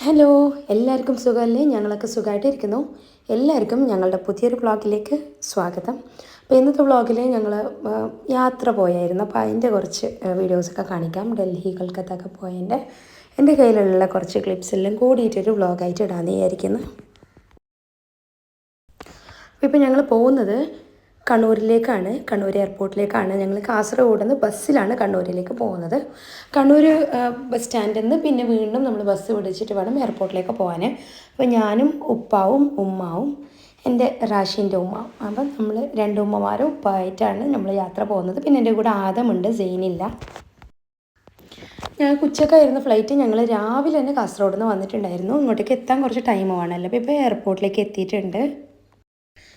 Hello, എല്ലാവർക്കും സുഖമല്ലേ? ഞങ്ങളൊക്കെ സുഖമായിട്ടിരിക്കുന്നു. എല്ലാവർക്കും ഞങ്ങളുടെ പുതിയൊരു വ്ളോഗിലേക്ക് സ്വാഗതം. അപ്പോൾ ഇന്നത്തെ വ്ളോഗിൽ ഞങ്ങൾ യാത്ര പോയായിരുന്നു. അപ്പോൾ അതിൻ്റെ കുറച്ച് വീഡിയോസൊക്കെ കാണിക്കാം. ഡൽഹി, കൊൽക്കത്ത പോയതിൻ്റെ എൻ്റെ കയ്യിലുള്ള കുറച്ച് ക്ലിപ്സ് എല്ലാം കൂടിയിട്ടൊരു വ്ളോഗായിട്ട് ഇടാമെന്ന് വിചാരിക്കുന്നു. അപ്പോൾ ഇപ്പോൾ ഞങ്ങൾ പോകുന്നത് കണ്ണൂരിലേക്കാണ്. കണ്ണൂർ എയർപോർട്ടിലേക്കാണ്. ഞങ്ങൾ കാസർഗോഡ് നിന്ന് ബസ്സിലാണ് കണ്ണൂരിലേക്ക് പോകുന്നത്. കണ്ണൂർ ബസ് സ്റ്റാൻഡിൽ നിന്ന് പിന്നെ വീണ്ടും നമ്മൾ ബസ് പിടിച്ചിട്ട് വേണം എയർപോർട്ടിലേക്ക് പോകാൻ. അപ്പോൾ ഞാനും ഉപ്പാവും ഉമ്മാവും എൻ്റെ റാഷീൻ്റെ ഉമ്മ, അപ്പം നമ്മൾ രണ്ട് ഉമ്മമാരും ഉപ്പായിട്ടാണ് നമ്മൾ യാത്ര പോകുന്നത്. പിന്നെ എൻ്റെ കൂടെ ആദമുണ്ട്, സെയിനില്ല. ഞങ്ങൾക്ക് ഉച്ചക്കായിരുന്നു ഫ്ലൈറ്റ്. ഞങ്ങൾ രാവിലെ തന്നെ കാസർഗോഡ് നിന്ന് വന്നിട്ടുണ്ടായിരുന്നു. ഇങ്ങോട്ടേക്ക് എത്താൻ കുറച്ച് ടൈം വേണമല്ലോ. അപ്പോൾ ഇപ്പോൾ എയർപോർട്ടിലേക്ക് എത്തിയിട്ടുണ്ട്.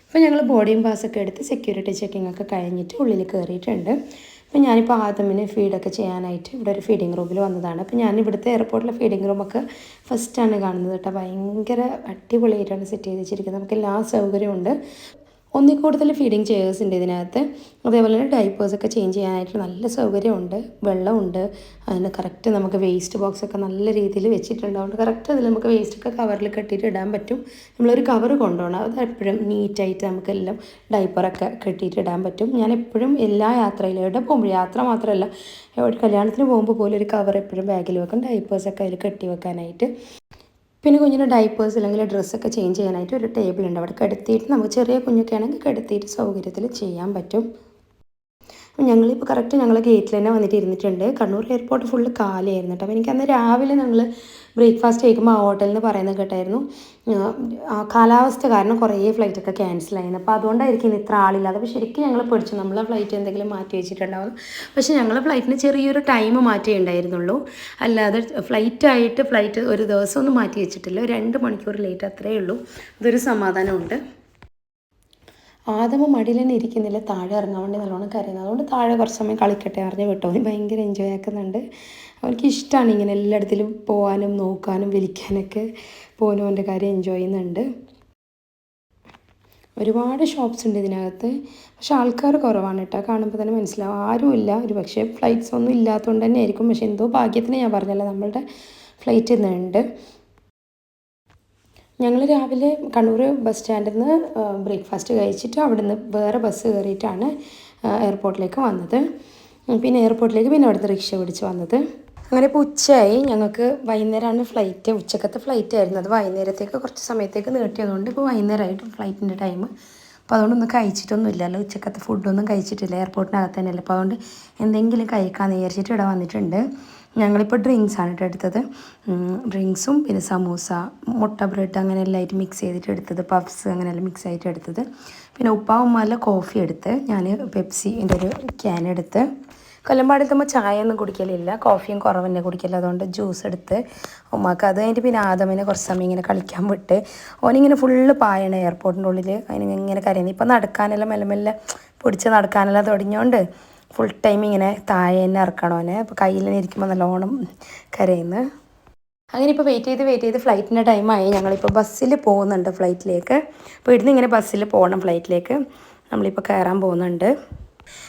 അപ്പോൾ ഞങ്ങൾ ബോർഡിംഗ് പാസ്സൊക്കെ എടുത്ത് സെക്യൂരിറ്റി ചെക്കിംഗ് ഒക്കെ കഴിഞ്ഞിട്ട് ഉള്ളിൽ കയറിയിട്ടുണ്ട്. അപ്പോൾ ഞാനിപ്പോൾ ആദമിന് ഫീഡൊക്കെ ചെയ്യാനായിട്ട് ഇവിടെ ഒരു ഫീഡിങ് റൂമിൽ വന്നതാണ്. അപ്പോൾ ഞാൻ ഇവിടുത്തെ എയർപോർട്ടിലെ ഫീഡിങ് റൂമൊക്കെ ഫസ്റ്റാണ് കാണുന്നത് കേട്ടോ. ഭയങ്കര അടിപൊളിയായിട്ടാണ് സെറ്റ് ചെയ്ത് വെച്ചിരിക്കുന്നത്. നമുക്ക് എല്ലാ സൗകര്യമുണ്ട്. ഒന്നിൽ കൂടുതൽ ഫീഡിങ് ചെയേഴ്സ് ഉണ്ട് ഇതിനകത്ത്. അതേപോലെ തന്നെ ഡൈപ്പേഴ്സൊക്കെ ചേഞ്ച് ചെയ്യാനായിട്ട് നല്ല സൗകര്യമുണ്ട്. വെള്ളമുണ്ട്. അതിന് കറക്റ്റ് നമുക്ക് വേസ്റ്റ് ബോക്സൊക്കെ നല്ല രീതിയിൽ വെച്ചിട്ടുണ്ട്. അതുകൊണ്ട് കറക്റ്റ് അതിൽ നമുക്ക് വേസ്റ്റൊക്കെ കവറിൽ കെട്ടിയിട്ട് ഇടാൻ പറ്റും. നമ്മളൊരു കവർ കൊണ്ടുപോകണം. അത് എപ്പോഴും നീറ്റായിട്ട് നമുക്കെല്ലാം ഡൈപ്പറൊക്കെ കെട്ടിയിട്ട് ഇടാൻ പറ്റും. ഞാൻ എപ്പോഴും എല്ലാ യാത്രയിലും എവിടെ പോകുമ്പോൾ, യാത്ര മാത്രമല്ല, ഒരു കല്യാണത്തിന് പോകുമ്പോൾ പോലും ഒരു കവർ എപ്പോഴും ബാഗിൽ വെക്കും, ഡൈപ്പേഴ്സൊക്കെ അതിൽ കെട്ടി വെക്കാനായിട്ട്. പിന്നെ കുഞ്ഞിന് ഡൈപ്പേഴ്സ് അല്ലെങ്കിൽ ഡ്രസ്സൊക്കെ ചേഞ്ച് ചെയ്യാനായിട്ട് ഒരു ടേബിൾ ഉണ്ട്. അവിടെ കിടത്തിയിട്ട് നമുക്ക് ചെറിയ കുഞ്ഞൊക്കെ ആണെങ്കിൽ കിടത്തിയിട്ട് സൗകര്യത്തിൽ ചെയ്യാൻ പറ്റും. ഞങ്ങളിപ്പോൾ കറക്റ്റ് ഞങ്ങൾ ഗേറ്റിൽ തന്നെ വന്നിട്ട് ഇരുന്നിട്ടുണ്ട്. കണ്ണൂർ എയർപോർട്ട് ഫുള്ള് കാലിയായിരുന്നു കേട്ടോ. അപ്പോൾ എനിക്കന്ന് രാവിലെ ഞങ്ങൾ ബ്രേക്ക്ഫാസ്റ്റ് കഴിക്കുമ്പോൾ ആ ഹോട്ടലിൽ നിന്ന് പറയുന്നത് കേട്ടായിരുന്നു, കാലാവസ്ഥ കാരണം കുറേ ഫ്ലൈറ്റൊക്കെ ക്യാൻസലായിരുന്നു. അപ്പോൾ അതുകൊണ്ടായിരിക്കും ഇത്ര ആളില്ലാതെ. അപ്പോൾ ശരിക്കും ഞങ്ങൾ പഠിച്ചു നമ്മളെ ഫ്ലൈറ്റ് എന്തെങ്കിലും മാറ്റി വെച്ചിട്ടുണ്ടാവും. പക്ഷേ ഞങ്ങളെ ഫ്ലൈറ്റിന് ചെറിയൊരു ടൈം മാറ്റേ ഉണ്ടായിരുന്നുള്ളൂ. അല്ലാതെ ഫ്ലൈറ്റ് ഒരു ദിവസമൊന്നും മാറ്റി വെച്ചിട്ടില്ല. 2 മണിക്കൂർ ലേറ്റ് അത്രയേ ഉള്ളൂ. അതൊരു സമാധാനമുണ്ട്. ആദമ മടിയിൽ തന്നെ ഇരിക്കുന്നില്ല, താഴെ ഇറങ്ങാൻ വേണ്ടി നല്ലോണം കരയുന്നത്. അതുകൊണ്ട് താഴെ കുറച്ച് സമയം കളിക്കട്ടെ അറിഞ്ഞ് വിട്ടോ. അവന് ഭയങ്കര എൻജോയ് ആക്കുന്നുണ്ട്. അവർക്ക് ഇഷ്ടമാണ് ഇങ്ങനെ എല്ലായിടത്തിലും പോകാനും നോക്കാനും വലിക്കാനൊക്കെ. പോകാനും അവൻ്റെ കാര്യം എൻജോയ് ചെയ്യുന്നുണ്ട്. ഒരുപാട് ഷോപ്സ് ഉണ്ട് ഇതിനകത്ത്. പക്ഷെ ആൾക്കാർ കുറവാണ് കേട്ടോ. കാണുമ്പോൾ തന്നെ മനസ്സിലാവും ആരുമില്ല. ഒരു പക്ഷേ ഫ്ലൈറ്റ്സ് ഒന്നും ഇല്ലാത്തതുകൊണ്ട് തന്നെ ആയിരിക്കും. പക്ഷേ എന്തോ ഭാഗ്യത്തിന് ഞാൻ പറഞ്ഞല്ലോ നമ്മളുടെ ഫ്ലൈറ്റ് ഇന്നുണ്ട്. ഞങ്ങൾ രാവിലെ കണ്ണൂർ ബസ് സ്റ്റാൻഡിൽ നിന്ന് ബ്രേക്ക്ഫാസ്റ്റ് കഴിച്ചിട്ട് അവിടെ നിന്ന് വേറെ ബസ് കയറിയിട്ടാണ് എയർപോർട്ടിലേക്ക് വന്നത്. പിന്നെ എയർപോർട്ടിലേക്ക് പിന്നെ അവിടുന്ന് റിക്ഷ പിടിച്ച് വന്നത്. അങ്ങനെ ഇപ്പോൾ ഉച്ചയായി. ഞങ്ങൾക്ക് വൈകുന്നേരമാണ് ഫ്ലൈറ്റ്. ഉച്ചക്കത്തെ ഫ്ലൈറ്റ് ആയിരുന്നു. അത് വൈകുന്നേരത്തേക്ക് കുറച്ച് സമയത്തേക്ക് നീട്ടിയതുകൊണ്ട് ഇപ്പോൾ വൈകുന്നേരമായിട്ട് ഫ്ലൈറ്റിൻ്റെ ടൈം. അപ്പോൾ അതുകൊണ്ടൊന്നും കഴിച്ചിട്ടൊന്നും ഇല്ലല്ലോ. ഉച്ചക്കത്തെ ഫുഡൊന്നും കഴിച്ചിട്ടില്ല. എയർപോർട്ടിനകത്ത് തന്നെയല്ലേ. അപ്പോൾ അതുകൊണ്ട് എന്തെങ്കിലും കഴിക്കാമെന്ന് വിചാരിച്ചിട്ട് ഇവിടെ വന്നിട്ടുണ്ട്. ഞങ്ങളിപ്പോൾ ഡ്രിങ്ക്സാണ് കേട്ടോ എടുത്തത്. ഡ്രിങ്ക്സും പിന്നെ സമൂസ, മുട്ട ബ്രെഡ് അങ്ങനെ എല്ലായിട്ട് മിക്സ് ചെയ്തിട്ട് എടുത്തത്. പഫ്സ് അങ്ങനെയെല്ലാം മിക്സ് ആയിട്ട് എടുത്തത്. പിന്നെ ഉമ്മാല കോഫി എടുത്ത്, ഞാൻ പെപ്സിൻ്റെ ഒരു ക്യാൻ എടുത്ത്. കൊല്ലമ്പാടെത്തുമ്പോൾ ചായ ഒന്നും കുടിക്കലില്ല, കോഫിയും കുറവ് തന്നെ കുടിക്കില്ല. അതുകൊണ്ട് ജ്യൂസ് എടുത്ത് ഉമ്മാക്ക്. അത് കഴിഞ്ഞിട്ട് പിന്നെ ആദമിനെ കുറച്ച് സമയം ഇങ്ങനെ കളിക്കാൻ വിട്ട്. ഓനിങ്ങനെ ഫുള്ള് പായാണ് എയർപോർട്ടിൻ്റെ ഉള്ളിൽ. അതിന് ഇങ്ങനെ കരയുന്നത്. ഇപ്പം നടക്കാനെല്ലാം മെല്ലെ മെല്ലെ പൊടിച്ച് നടക്കാനെല്ലാം തുടങ്ങിയോണ്ട് ഫുൾ ടൈം ഇങ്ങനെ താഴെ തന്നെ ഇറക്കണോനെ. അപ്പോൾ കയ്യിൽ തന്നെ ഇരിക്കുമ്പോൾ നല്ലോണം കരയുന്നു. അങ്ങനെ ഇപ്പോൾ വെയിറ്റ് ചെയ്ത് ഫ്ലൈറ്റിൻ്റെ ടൈമായി. ഞങ്ങളിപ്പോൾ ബസ്സിൽ പോകുന്നുണ്ട് ഫ്ലൈറ്റിലേക്ക്. അപ്പോൾ ഇവിടുന്ന് ഇങ്ങനെ ബസ്സിൽ പോകണം ഫ്ലൈറ്റിലേക്ക്. നമ്മളിപ്പോൾ കയറാൻ പോകുന്നുണ്ട്.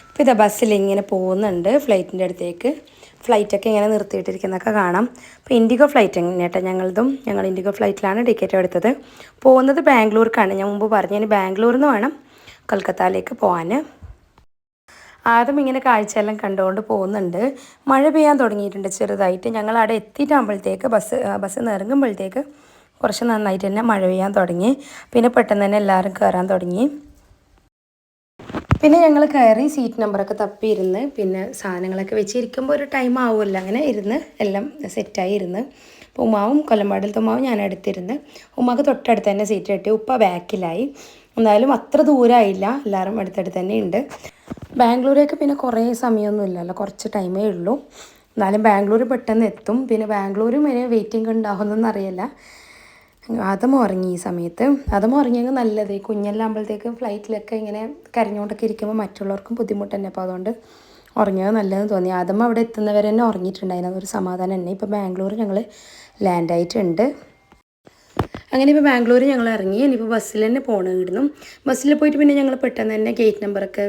ഇപ്പോൾ ഇതാ ബസ്സിൽ ഇങ്ങനെ പോകുന്നുണ്ട് ഫ്ലൈറ്റിൻ്റെ അടുത്തേക്ക്. ഫ്ലൈറ്റൊക്കെ ഇങ്ങനെ നിർത്തിയിട്ടിരിക്കുന്നതൊക്കെ കാണാം. അപ്പോൾ ഇൻഡിഗോ ഫ്ലൈറ്റ് എങ്ങനെയാട്ടോ ഞങ്ങൾ ഇൻഡിഗോ ഫ്ലൈറ്റിലാണ് ടിക്കറ്റ് എടുത്തത്. പോകുന്നത് ബാംഗ്ലൂർക്കാണ്. ഞാൻ മുമ്പ് പറഞ്ഞു, ഇനി ബാംഗ്ലൂരിൽ നിന്ന് വേണം കൊൽക്കത്തയിലേക്ക് പോകാൻ. ആദ്യം ഇങ്ങനെ കാഴ്ചയെല്ലാം കണ്ടുകൊണ്ട് പോകുന്നുണ്ട്. മഴ പെയ്യാൻ തുടങ്ങിയിട്ടുണ്ട് ചെറുതായിട്ട്. ഞങ്ങൾ അവിടെ എത്തിയിട്ടാകുമ്പോഴത്തേക്ക് ബസ് ഇറങ്ങുമ്പോഴത്തേക്ക് കുറച്ച് നന്നായിട്ട് തന്നെ മഴ പെയ്യാൻ തുടങ്ങി. പിന്നെ പെട്ടെന്ന് തന്നെ എല്ലാവരും കയറാൻ തുടങ്ങി. പിന്നെ ഞങ്ങൾ കയറി സീറ്റ് നമ്പറൊക്കെ തപ്പിയിരുന്ന് പിന്നെ സാധനങ്ങളൊക്കെ വെച്ചിരിക്കുമ്പോൾ ഒരു ടൈം ആവുമല്ലോ. അങ്ങനെ ഇരുന്ന് എല്ലാം സെറ്റായി ഇരുന്ന്. അപ്പോൾ ഉമ്മാവും കൊല്ലമ്പാടിലത്തെ ഉമ്മാവും ഞാൻ അടുത്തിരുന്ന്. ഉമ്മാക്ക് തൊട്ടടുത്ത് തന്നെ സീറ്റ് കിട്ടി. ഉപ്പ ബാക്കിലായി. എന്നാലും അത്ര ദൂരമായില്ല, എല്ലാവരും അടുത്തടുത്ത് തന്നെ ഉണ്ട്. ബാംഗ്ലൂരേക്ക് പിന്നെ കുറേ സമയമൊന്നും ഇല്ലല്ലോ, കുറച്ച് ടൈമേ ഉള്ളൂ. എന്നാലും ബാംഗ്ലൂർ പെട്ടെന്ന് എത്തും. പിന്നെ ബാംഗ്ലൂരും ഇനി വെയിറ്റിംഗ് ഉണ്ടാകുമെന്നൊന്നും അറിയില്ല. അതും ഉറങ്ങി ഈ സമയത്ത്. അതും ഉറങ്ങിയെങ്കിൽ നല്ലത്. ഈ കുഞ്ഞെല്ലാം ആകുമ്പോഴത്തേക്ക് ഫ്ലൈറ്റിലൊക്കെ ഇങ്ങനെ കരഞ്ഞുകൊണ്ടൊക്കെ ഇരിക്കുമ്പോൾ മറ്റുള്ളവർക്കും ബുദ്ധിമുട്ട് തന്നെ. അപ്പോൾ അതുകൊണ്ട് ഉറങ്ങിയത് നല്ലതെന്ന് തോന്നി. അതും അവിടെ എത്തുന്നവരെ തന്നെ ഉറങ്ങിയിട്ടുണ്ടായിരുന്നു. അതൊരു സമാധാനം തന്നെ. ഇപ്പോൾ ബാംഗ്ലൂർ ഞങ്ങൾ ലാൻഡായിട്ടുണ്ട്. അങ്ങനെ ഇപ്പോൾ ബാംഗ്ലൂർ ഞങ്ങൾ ഇറങ്ങി. ഇനിയിപ്പോൾ ബസ്സിൽ തന്നെ പോകണം ഇവിടുന്നു. ബസ്സിൽ പോയിട്ട് പിന്നെ ഞങ്ങൾ പെട്ടെന്ന് തന്നെ ഗേറ്റ് നമ്പറൊക്കെ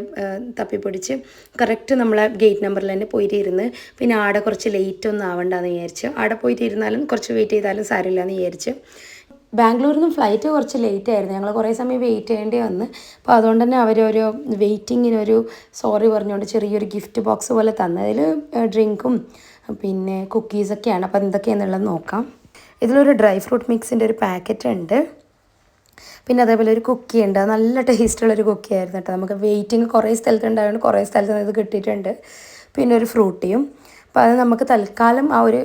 തപ്പിപ്പിടിച്ച് കറക്റ്റ് നമ്മളെ ഗേറ്റ് നമ്പറിൽ തന്നെ പോയിട്ട് ഇരുന്ന്. പിന്നെ ആടെ കുറച്ച് ലേറ്റ് ഒന്നും ആവണ്ടെന്ന് വിചാരിച്ച്. ആടെ പോയിട്ട് ഇരുന്നാലും കുറച്ച് വെയിറ്റ് ചെയ്താലും സാരമില്ല എന്ന് വിചാരിച്ച്. ബാംഗ്ലൂരിൽ നിന്നും ഫ്ലൈറ്റ് കുറച്ച് ലേറ്റ് ആയിരുന്നു. ഞങ്ങൾ കുറേ സമയം വെയിറ്റ് ചെയ്യേണ്ടി വന്ന്. അപ്പോൾ അതുകൊണ്ട് തന്നെ അവരൊരു വെയിറ്റിങ്ങിനൊരു സോറി പറഞ്ഞുകൊണ്ട് ചെറിയൊരു ഗിഫ്റ്റ് ബോക്സ് പോലെ തന്നതിൽ ഡ്രിങ്കും പിന്നെ കുക്കീസൊക്കെയാണ്. അപ്പോൾ എന്തൊക്കെയാണെന്നുള്ളത് നോക്കാം. ഇതിലൊരു ഡ്രൈ ഫ്രൂട്ട് മിക്സിൻ്റെ ഒരു പാക്കറ്റ് ഉണ്ട്. പിന്നെ അതേപോലെ ഒരു കുക്കി ഉണ്ട്. നല്ല ടേസ്റ്റുള്ളൊരു കുക്കി ആയിരുന്നു കേട്ടോ. നമുക്ക് വെയിറ്റിംഗ് കുറേ സ്ഥലത്തുണ്ടായതുകൊണ്ട് കുറേ സ്ഥലത്ത് നിന്ന് ഇത് കിട്ടിയിട്ടുണ്ട്. പിന്നെ ഒരു ഫ്രൂട്ടിയും. അപ്പോൾ അത് നമുക്ക് തൽക്കാലം ആ ഒരു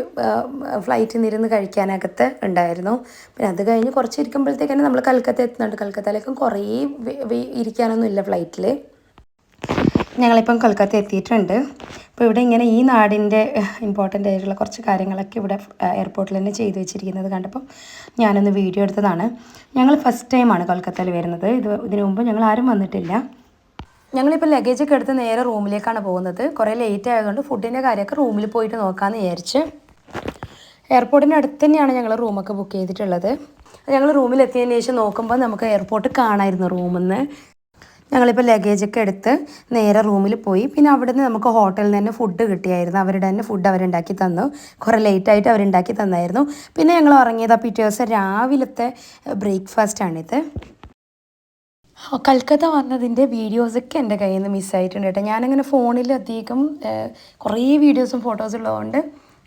ഫ്ലൈറ്റിൽ നിന്നിരുന്ന് കഴിക്കാനകത്ത് ഉണ്ടായിരുന്നു. പിന്നെ അത് കഴിഞ്ഞ് കുറച്ച് ഇരിക്കുമ്പോഴത്തേക്ക് തന്നെ നമ്മൾ കൽക്കത്ത എത്തുന്നുണ്ട്. കൽക്കത്തയിലേക്കും കുറേ ഇരിക്കാനൊന്നും ഇല്ല ഫ്ലൈറ്റിൽ. ഞങ്ങളിപ്പം കൊൽക്കത്ത എത്തിയിട്ടുണ്ട്. അപ്പോൾ ഇവിടെ ഇങ്ങനെ ഈ നാടിൻ്റെ ഇമ്പോർട്ടൻ്റ് ആയിട്ടുള്ള കുറച്ച് കാര്യങ്ങളൊക്കെ ഇവിടെ എയർപോർട്ടിൽ തന്നെ ചെയ്തു വെച്ചിരിക്കുന്നത് കണ്ടപ്പോൾ ഞാനൊന്ന് വീഡിയോ എടുത്തതാണ്. ഞങ്ങൾ ഫസ്റ്റ് ടൈമാണ് കൊൽക്കത്തയിൽ വരുന്നത്. ഇതിനു മുമ്പ് ഞങ്ങൾ ആരും വന്നിട്ടില്ല. ഞങ്ങളിപ്പോൾ ലഗേജൊക്കെ എടുത്ത് നേരെ റൂമിലേക്കാണ് പോകുന്നത്. കുറേ ലേറ്റ് ആയതുകൊണ്ട് ഫുഡിൻ്റെ കാര്യമൊക്കെ റൂമിൽ പോയിട്ട് നോക്കാമെന്ന് വിചാരിച്ച്. എയർപോർട്ടിൻ്റെ അടുത്ത് തന്നെയാണ് ഞങ്ങൾ റൂമൊക്കെ ബുക്ക് ചെയ്തിട്ടുള്ളത്. ഞങ്ങൾ റൂമിലെത്തിയതിന് ശേഷം നോക്കുമ്പോൾ നമുക്ക് എയർപോർട്ട് കാണാമായിരുന്നു റൂമിൽ നിന്ന്. ഞങ്ങളിപ്പോൾ ലഗേജൊക്കെ എടുത്ത് നേരെ റൂമിൽ പോയി. പിന്നെ അവിടെ നിന്ന് നമുക്ക് ഹോട്ടലിൽ നിന്ന് തന്നെ ഫുഡ് കിട്ടിയായിരുന്നു. അവരുടെ തന്നെ ഫുഡ് അവരുണ്ടാക്കി തന്നു. കുറേ ലേറ്റായിട്ട് അവരുണ്ടാക്കി തന്നായിരുന്നു. പിന്നെ ഞങ്ങൾ ഇറങ്ങിയത് പിറ്റേ ദിവസം രാവിലത്തെ ബ്രേക്ക്ഫാസ്റ്റാണിത്. കൽക്കത്ത വന്നതിൻ്റെ വീഡിയോസൊക്കെ എൻ്റെ കയ്യിൽ നിന്ന് മിസ്സായിട്ടുണ്ട് കേട്ടോ. ഞാനങ്ങനെ ഫോണിൽ അധികം കുറേ വീഡിയോസും ഫോട്ടോസും ഉള്ളതുകൊണ്ട്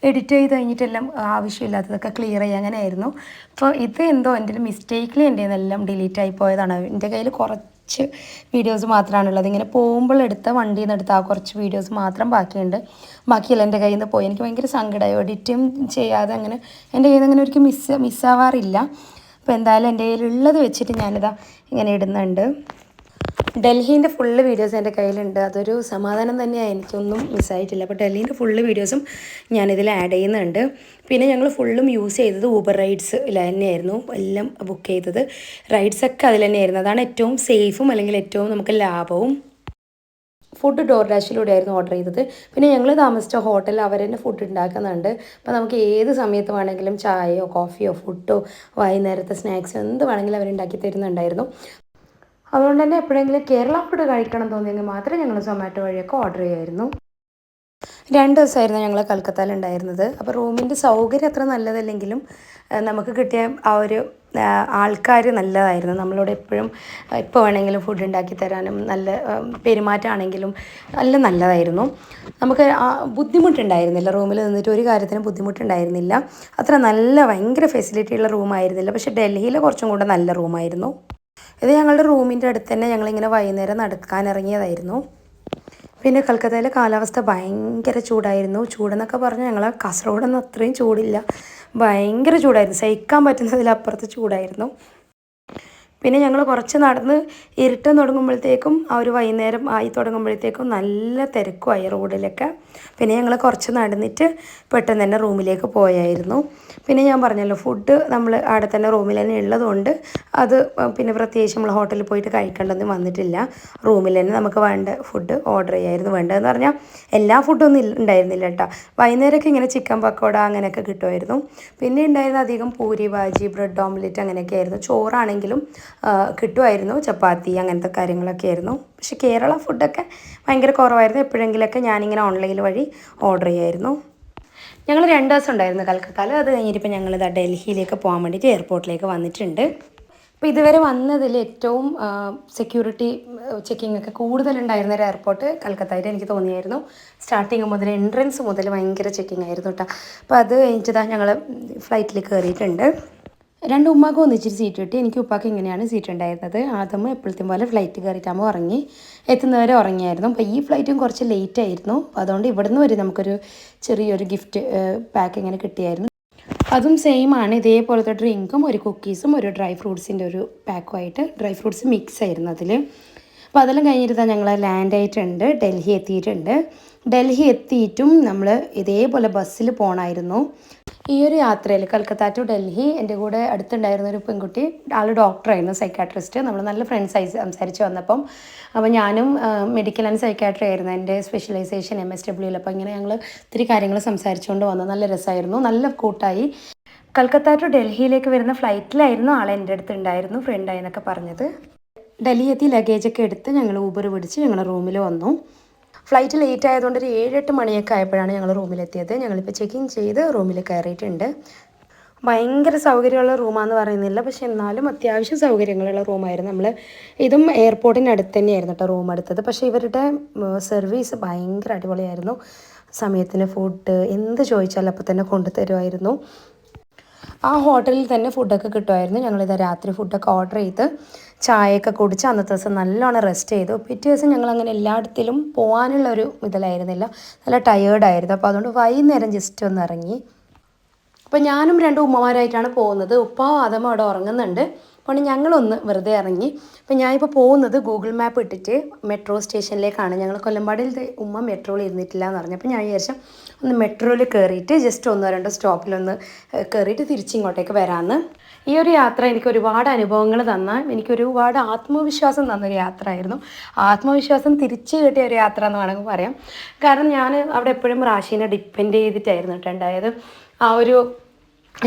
എഡിറ്റ് ചെയ്ത് കഴിഞ്ഞിട്ടെല്ലാം ആവശ്യമില്ലാത്തതൊക്കെ ക്ലിയർ ചെയ്യുക അങ്ങനെയായിരുന്നു. അപ്പോൾ ഇത് എന്തോ എൻ്റെ ഒരു മിസ്റ്റേക്കിൽ എൻ്റെ എല്ലാം ഡിലീറ്റ് ആയി പോയതാണ്. എൻ്റെ കയ്യിൽ കുറച്ച് വീഡിയോസ് മാത്രമാണുള്ളത്. ഇങ്ങനെ പോകുമ്പോൾ എടുത്ത വണ്ടിയിൽ നിന്ന് എടുത്ത ആ കുറച്ച് വീഡിയോസ് മാത്രം ബാക്കിയുണ്ട്. ബാക്കിയെല്ലാം എൻ്റെ കയ്യിൽ നിന്ന് പോയി. എനിക്ക് ഭയങ്കര സങ്കടമായി. എഡിറ്റും ചെയ്യാതെ അങ്ങനെ എൻ്റെ കയ്യിൽ നിന്ന് അങ്ങനെ ഒരിക്കലും മിസ്സാവാറില്ല. അപ്പോൾ എന്തായാലും എൻ്റെ കയ്യിലുള്ളത് വെച്ചിട്ട് ഞാനിതാ ഇങ്ങനെ ഇടുന്നുണ്ട്. ഡൽഹീൻ്റെ ഫുള്ള് വീഡിയോസ് എൻ്റെ കയ്യിലുണ്ട്. അതൊരു സമാധാനം തന്നെയാണ്. എനിക്കൊന്നും മിസ്സായിട്ടില്ല. അപ്പോൾ ഡൽഹീൻ്റെ ഫുള്ള് വീഡിയോസും ഞാനിതിൽ ആഡ് ചെയ്യുന്നുണ്ട്. പിന്നെ ഞങ്ങൾ ഫുള്ളും യൂസ് ചെയ്തത് ഊബർ റൈഡ്സ് തന്നെയായിരുന്നു എല്ലാം ബുക്ക് ചെയ്തത്. റൈഡ്സൊക്കെ അതിൽ തന്നെയായിരുന്നു. അതാണ് ഏറ്റവും സേഫും അല്ലെങ്കിൽ ഏറ്റവും നമുക്ക് ലാഭവും. ഫുഡ് ഡോർ ഡാഷിലൂടെ ആയിരുന്നു ഓർഡർ ചെയ്തത്. പിന്നെ ഞങ്ങൾ താമസിച്ച ഹോട്ടലിൽ അവർ തന്നെ ഫുഡ് ഉണ്ടാക്കുന്നുണ്ട്. അപ്പോൾ നമുക്ക് ഏത് സമയത്ത് വേണമെങ്കിലും ചായയോ കോഫിയോ ഫുഡോ വൈകുന്നേരത്തെ സ്നാക്സോ എന്ത് വേണമെങ്കിലും അവരുണ്ടാക്കി തരുന്നുണ്ടായിരുന്നു. അതുകൊണ്ട് തന്നെ എപ്പോഴെങ്കിലും കേരള ഫുഡ് കഴിക്കണം തോന്നിയെങ്കിൽ മാത്രമേ ഞങ്ങൾ സൊമാറ്റോ വഴിയൊക്കെ ഓർഡർ ചെയ്യുമായിരുന്നു. 2 ദിവസമായിരുന്നു ഞങ്ങൾ കൽക്കത്തയിൽ ഉണ്ടായിരുന്നത്. അപ്പോൾ റൂമിൻ്റെ സൗകര്യം അത്ര നല്ലതല്ലെങ്കിലും നമുക്ക് കിട്ടിയ ആ ഒരു ആൾക്കാർ നല്ലതായിരുന്നു. നമ്മളോട് എപ്പോഴും ഇപ്പോൾ വേണമെങ്കിലും ഫുഡ് ഉണ്ടാക്കി തരാനും നല്ല പെരുമാറ്റമാണെങ്കിലും നല്ലതായിരുന്നു. നമുക്ക് ബുദ്ധിമുട്ടുണ്ടായിരുന്നില്ല. റൂമിൽ നിന്നിട്ട് ഒരു കാര്യത്തിനും ബുദ്ധിമുട്ടുണ്ടായിരുന്നില്ല. അത്ര ഭയങ്കര ഫെസിലിറ്റിയുള്ള റൂമായിരുന്നില്ല. പക്ഷേ ഡൽഹിയിൽ കുറച്ചും കൂടെ നല്ല റൂമായിരുന്നു. ഇത് ഞങ്ങളുടെ റൂമിൻ്റെ അടുത്ത് തന്നെ ഞങ്ങളിങ്ങനെ വൈകുന്നേരം നടക്കാനിറങ്ങിയതായിരുന്നു. പിന്നെ കൽക്കത്തയിലെ കാലാവസ്ഥ ഭയങ്കര ചൂടായിരുന്നു. ചൂടെന്നൊക്കെ പറഞ്ഞാൽ ഞങ്ങൾ കാസർഗോഡൊന്നും അത്രയും ചൂടില്ല. ഭയങ്കര ചൂടായിരുന്നു. സഹിക്കാൻ പറ്റുന്നതിലപ്പുറത്ത് ചൂടായിരുന്നു. പിന്നെ ഞങ്ങൾ കുറച്ച് നടന്ന് ഇരുട്ട് തുടങ്ങുമ്പോഴത്തേക്കും ആ ഒരു വൈകുന്നേരം ആയി തുടങ്ങുമ്പോഴത്തേക്കും നല്ല തിരക്കുമായി റോഡിലൊക്കെ. പിന്നെ ഞങ്ങൾ കുറച്ച് നടന്നിട്ട് പെട്ടെന്ന് തന്നെ റൂമിലേക്ക് പോയായിരുന്നു. പിന്നെ ഞാൻ പറഞ്ഞല്ലോ ഫുഡ് നമ്മൾ അവിടെ തന്നെ റൂമിൽ തന്നെ ഉള്ളതുകൊണ്ട് അത് പിന്നെ പ്രത്യേകിച്ച് നമ്മൾ ഹോട്ടലിൽ പോയിട്ട് കഴിക്കേണ്ടതൊന്നും വന്നിട്ടില്ല. റൂമിൽ തന്നെ നമുക്ക് വേണ്ട ഫുഡ് ഓർഡർ ചെയ്യായിരുന്നു. വേണ്ടതെന്ന് പറഞ്ഞാൽ എല്ലാ ഫുഡൊന്നും ഉണ്ടായിരുന്നില്ല കേട്ടോ. വൈകുന്നേരമൊക്കെ ഇങ്ങനെ ചിക്കൻ പക്കോട അങ്ങനെയൊക്കെ കിട്ടുമായിരുന്നു. പിന്നെ ഉണ്ടായിരുന്ന അധികം പൂരി ഭാജി ബ്രെഡ് ഓംലെറ്റ് അങ്ങനെയൊക്കെ ആയിരുന്നു. ചോറാണെങ്കിലും കിട്ടുമായിരുന്നു. ചപ്പാത്തി അങ്ങനത്തെ കാര്യങ്ങളൊക്കെ ആയിരുന്നു. പക്ഷെ കേരള ഫുഡൊക്കെ ഭയങ്കര കുറവായിരുന്നു. എപ്പോഴെങ്കിലൊക്കെ ഞാനിങ്ങനെ ഓൺലൈൻ വഴി ഓർഡർ ചെയ്യുമായിരുന്നു. ഞങ്ങൾ 2 ദിവസം ഉണ്ടായിരുന്നു കൽക്കത്തയിൽ. അത് കഴിഞ്ഞിട്ടിപ്പോൾ ഞങ്ങളിതാ ഡൽഹിയിലേക്ക് പോകാൻ വേണ്ടിയിട്ട് എയർപോർട്ടിലേക്ക് വന്നിട്ടുണ്ട്. അപ്പോൾ ഇതുവരെ വന്നതിൽ ഏറ്റവും സെക്യൂരിറ്റി ചെക്കിംഗ് ഒക്കെ കൂടുതലുണ്ടായിരുന്ന ഒരു എയർപോർട്ട് കൽക്കത്തയിൽ എനിക്ക് തോന്നിയായിരുന്നു. സ്റ്റാർട്ടിങ് മുതൽ എൻട്രൻസ് മുതൽ ഭയങ്കര ചെക്കിംഗ് ആയിരുന്നു കേട്ടോ. അപ്പോൾ അത് കഴിഞ്ഞിട്ട് ഞങ്ങൾ ഫ്ലൈറ്റിൽ കയറിയിട്ടുണ്ട്. 2 ഉമ്മാക്കും ഒന്നിച്ചിട്ട് സീറ്റ് കിട്ടി. എനിക്ക് ഉപ്പാക്ക് ഇങ്ങനെയാണ് സീറ്റ് ഉണ്ടായിരുന്നത്. ആദ്യം എപ്പോഴത്തേം പോലെ ഫ്ലൈറ്റ് കയറിയിട്ടാകുമ്പോൾ ഉറങ്ങി. എത്തുന്നവരെ ഉറങ്ങിയായിരുന്നു. അപ്പോൾ ഈ ഫ്ലൈറ്റും കുറച്ച് ലേറ്റ് ആയിരുന്നു. അപ്പോൾ അതുകൊണ്ട് ഇവിടുന്ന് വരെ നമുക്കൊരു ചെറിയൊരു ഗിഫ്റ്റ് പാക്ക് ഇങ്ങനെ കിട്ടിയായിരുന്നു. അതും സെയിം ആണ്. ഇതേപോലത്തെ ഡ്രിങ്കും ഒരു കുക്കീസും ഒരു ഡ്രൈ ഫ്രൂട്ട്സിൻ്റെ ഒരു പാക്കുമായിട്ട് ഡ്രൈ ഫ്രൂട്ട്സ് മിക്സ് ആയിരുന്നു അതിൽ. അപ്പോൾ അതെല്ലാം കഴിഞ്ഞിട്ട് ഞങ്ങൾ ലാൻഡ് ആയിട്ടുണ്ട്. ഡൽഹി എത്തിയിട്ടുണ്ട്. ഡൽഹി എത്തിയിട്ടും നമ്മൾ ഇതേപോലെ ബസ്സിൽ പോകണമായിരുന്നു. ഈ ഒരു യാത്രയിൽ കൽക്കത്ത ടു ഡൽഹി എൻ്റെ കൂടെ അടുത്തുണ്ടായിരുന്ന ഒരു പെൺകുട്ടി, ആൾ ഡോക്ടറായിരുന്നു, സൈക്കാട്രിസ്റ്റ്. നമ്മൾ നല്ല ഫ്രണ്ട്സായി സംസാരിച്ച് വന്നപ്പം. അപ്പോൾ ഞാനും മെഡിക്കൽ ആൻഡ് സൈക്കാട്രി ആയിരുന്നു എൻ്റെ സ്പെഷ്യലൈസേഷൻ MSW. അപ്പോൾ ഇങ്ങനെ ഞങ്ങൾ ഒത്തിരി കാര്യങ്ങൾ സംസാരിച്ചുകൊണ്ട് വന്നു. നല്ല രസമായിരുന്നു. നല്ല കൂട്ടായി. കൽക്കത്ത ടു ഡൽഹിയിലേക്ക് വരുന്ന ഫ്ലൈറ്റിലായിരുന്നു ആൾ എൻ്റെ അടുത്ത് ഉണ്ടായിരുന്നു, ഫ്രണ്ടായി എന്നൊക്കെ പറഞ്ഞത്. ഡൽഹി എത്തി ലഗേജൊക്കെ എടുത്ത് ഞങ്ങൾ ഊബർ പിടിച്ച് ഞങ്ങൾ റൂമിൽ വന്നു. ഫ്ലൈറ്റ് ലേറ്റ് ആയതുകൊണ്ട് ഒരു 7-8 മണിയൊക്കെ ആയപ്പോഴാണ് ഞങ്ങൾ റൂമിലെത്തിയത്. ഞങ്ങളിപ്പോൾ ചെക്ക് ഇൻ ചെയ്ത് റൂമിൽ കയറിയിട്ടുണ്ട്. ഭയങ്കര സൗകര്യമുള്ള റൂമാണെന്ന് പറയുന്നില്ല, പക്ഷെ എന്നാലും അത്യാവശ്യം സൗകര്യങ്ങളുള്ള റൂമായിരുന്നു. ഇതും എയർപോർട്ടിനടുത്ത് തന്നെയായിരുന്നു കേട്ടോ റൂം എടുത്തത്. പക്ഷേ ഇവരുടെ സർവീസ് ഭയങ്കര അടിപൊളിയായിരുന്നു. സമയത്തിന് ഫുഡ് എന്ത് ചോദിച്ചാലും അപ്പോൾ തന്നെ കൊണ്ടുതരുമായിരുന്നു. ആ ഹോട്ടലിൽ തന്നെ ഫുഡൊക്കെ കിട്ടുമായിരുന്നു. ഞങ്ങളിത് രാത്രി ഫുഡൊക്കെ ഓർഡർ ചെയ്ത് ചായയൊക്കെ കുടിച്ച് അന്നത്തെ ദിവസം നല്ലോണം റെസ്റ്റ് ചെയ്തു. പിറ്റേ ദിവസം ഞങ്ങളങ്ങനെ എല്ലായിടത്തിലും പോകാനുള്ളൊരു ഇതിലായിരുന്നില്ല, നല്ല ടയേർഡായിരുന്നു. അപ്പോൾ അതുകൊണ്ട് വൈകുന്നേരം ജസ്റ്റ് ഒന്ന് ഇറങ്ങി. അപ്പോൾ ഞാനും 2 ഉമ്മമാരായിട്ടാണ് പോകുന്നത്. ഉപ്പാവും ആദമും അവിടെ ഉറങ്ങുന്നുണ്ട്. അപ്പോൾ ഞങ്ങളൊന്ന് വെറുതെ ഇറങ്ങി. അപ്പോൾ ഞാനിപ്പോൾ പോകുന്നത് ഗൂഗിൾ മാപ്പ് ഇട്ടിട്ട് മെട്രോ സ്റ്റേഷനിലേക്കാണ്. ഞങ്ങൾ കൊല്ലമ്പാടിയിൽ ഉമ്മ മെട്രോയിൽ ഇരുന്നിട്ടില്ല എന്ന് പറഞ്ഞു. അപ്പോൾ ഞാൻ വിചാരിച്ചു ഒന്ന് മെട്രോയിൽ കയറിയിട്ട് ജസ്റ്റ് 1-2 സ്റ്റോപ്പിലൊന്ന് കയറിയിട്ട് തിരിച്ചിങ്ങോട്ടേക്ക് വരാമെന്ന്. ഈ ഒരു യാത്ര എനിക്ക് ഒരുപാട് അനുഭവങ്ങൾ തന്ന, എനിക്ക് ഒരുപാട് ആത്മവിശ്വാസം തന്നൊരു യാത്ര ആയിരുന്നു. ആത്മവിശ്വാസം തിരിച്ചു കിട്ടിയ ഒരു യാത്ര എന്ന് വേണമെങ്കിൽ പറയാം. കാരണം ഞാൻ അവിടെ എപ്പോഴും റാഷീനെ ഡിപ്പെൻഡ് ചെയ്തിട്ടായിരുന്നു ഉണ്ടായത്. ആ ഒരു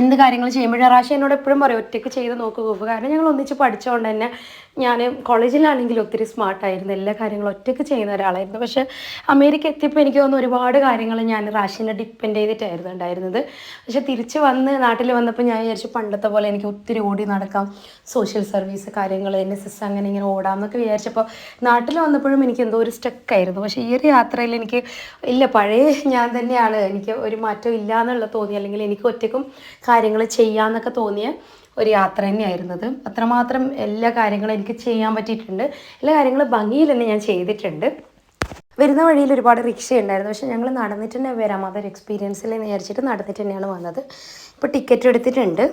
എന്ത് കാര്യങ്ങൾ ചെയ്യുമ്പോഴും റാഷി എന്നോട് എപ്പോഴും പറയും ഒറ്റയ്ക്ക് ചെയ്ത് നോക്കുക. കാരണം ഞങ്ങൾ ഒന്നിച്ച് പഠിച്ചുകൊണ്ട് തന്നെ ഞാൻ കോളേജിലാണെങ്കിൽ ഒത്തിരി സ്മാർട്ടായിരുന്നു, എല്ലാ കാര്യങ്ങളും ഒറ്റയ്ക്ക് ചെയ്യുന്ന ഒരാളായിരുന്നു. പക്ഷേ അമേരിക്ക എത്തിയപ്പോൾ എനിക്ക് തോന്നുന്നു ഒരുപാട് കാര്യങ്ങൾ ഞാൻ റാഷിനെ ഡിപ്പെൻഡ് ചെയ്തിട്ടായിരുന്നു ഉണ്ടായിരുന്നത്. പക്ഷേ തിരിച്ച് വന്ന് നാട്ടിൽ വന്നപ്പോൾ ഞാൻ വിചാരിച്ചു പണ്ടത്തെ പോലെ എനിക്ക് ഒത്തിരി ഓടി നടക്കാം, സോഷ്യൽ സർവീസ് കാര്യങ്ങൾ NSS അങ്ങനെ ഇങ്ങനെ ഓടാം എന്നൊക്കെ വിചാരിച്ചപ്പോൾ നാട്ടിൽ വന്നപ്പോഴും എനിക്ക് എന്തോ ഒരു സ്റ്റക്കായിരുന്നു. പക്ഷേ ഈ ഒരു യാത്രയിൽ എനിക്ക് ഇല്ല, പഴയ ഞാൻ തന്നെയാണ്, എനിക്ക് ഒരു മാറ്റം ഇല്ല എന്നുള്ള തോന്നി, അല്ലെങ്കിൽ എനിക്ക് ഒറ്റയ്ക്കും കാര്യങ്ങൾ ചെയ്യാമെന്നൊക്കെ തോന്നിയ ഒരു യാത്ര തന്നെയായിരുന്നത്. അത്രമാത്രം എല്ലാ കാര്യങ്ങളും എനിക്ക് ചെയ്യാൻ പറ്റിയിട്ടുണ്ട്. എല്ലാ കാര്യങ്ങളും ഭംഗിയിൽ തന്നെ ഞാൻ ചെയ്തിട്ടുണ്ട്. വരുന്ന വഴിയിൽ ഒരുപാട് റിക്ഷ ഉണ്ടായിരുന്നു, പക്ഷേ ഞങ്ങൾ നടന്നിട്ട് തന്നെ വരാം, അതൊരു എക്സ്പീരിയൻസിൽ വിചാരിച്ചിട്ട് നടന്നിട്ട് തന്നെയാണ് വന്നത്. ഇപ്പോൾ ടിക്കറ്റ് എടുത്തിട്ടുണ്ട്.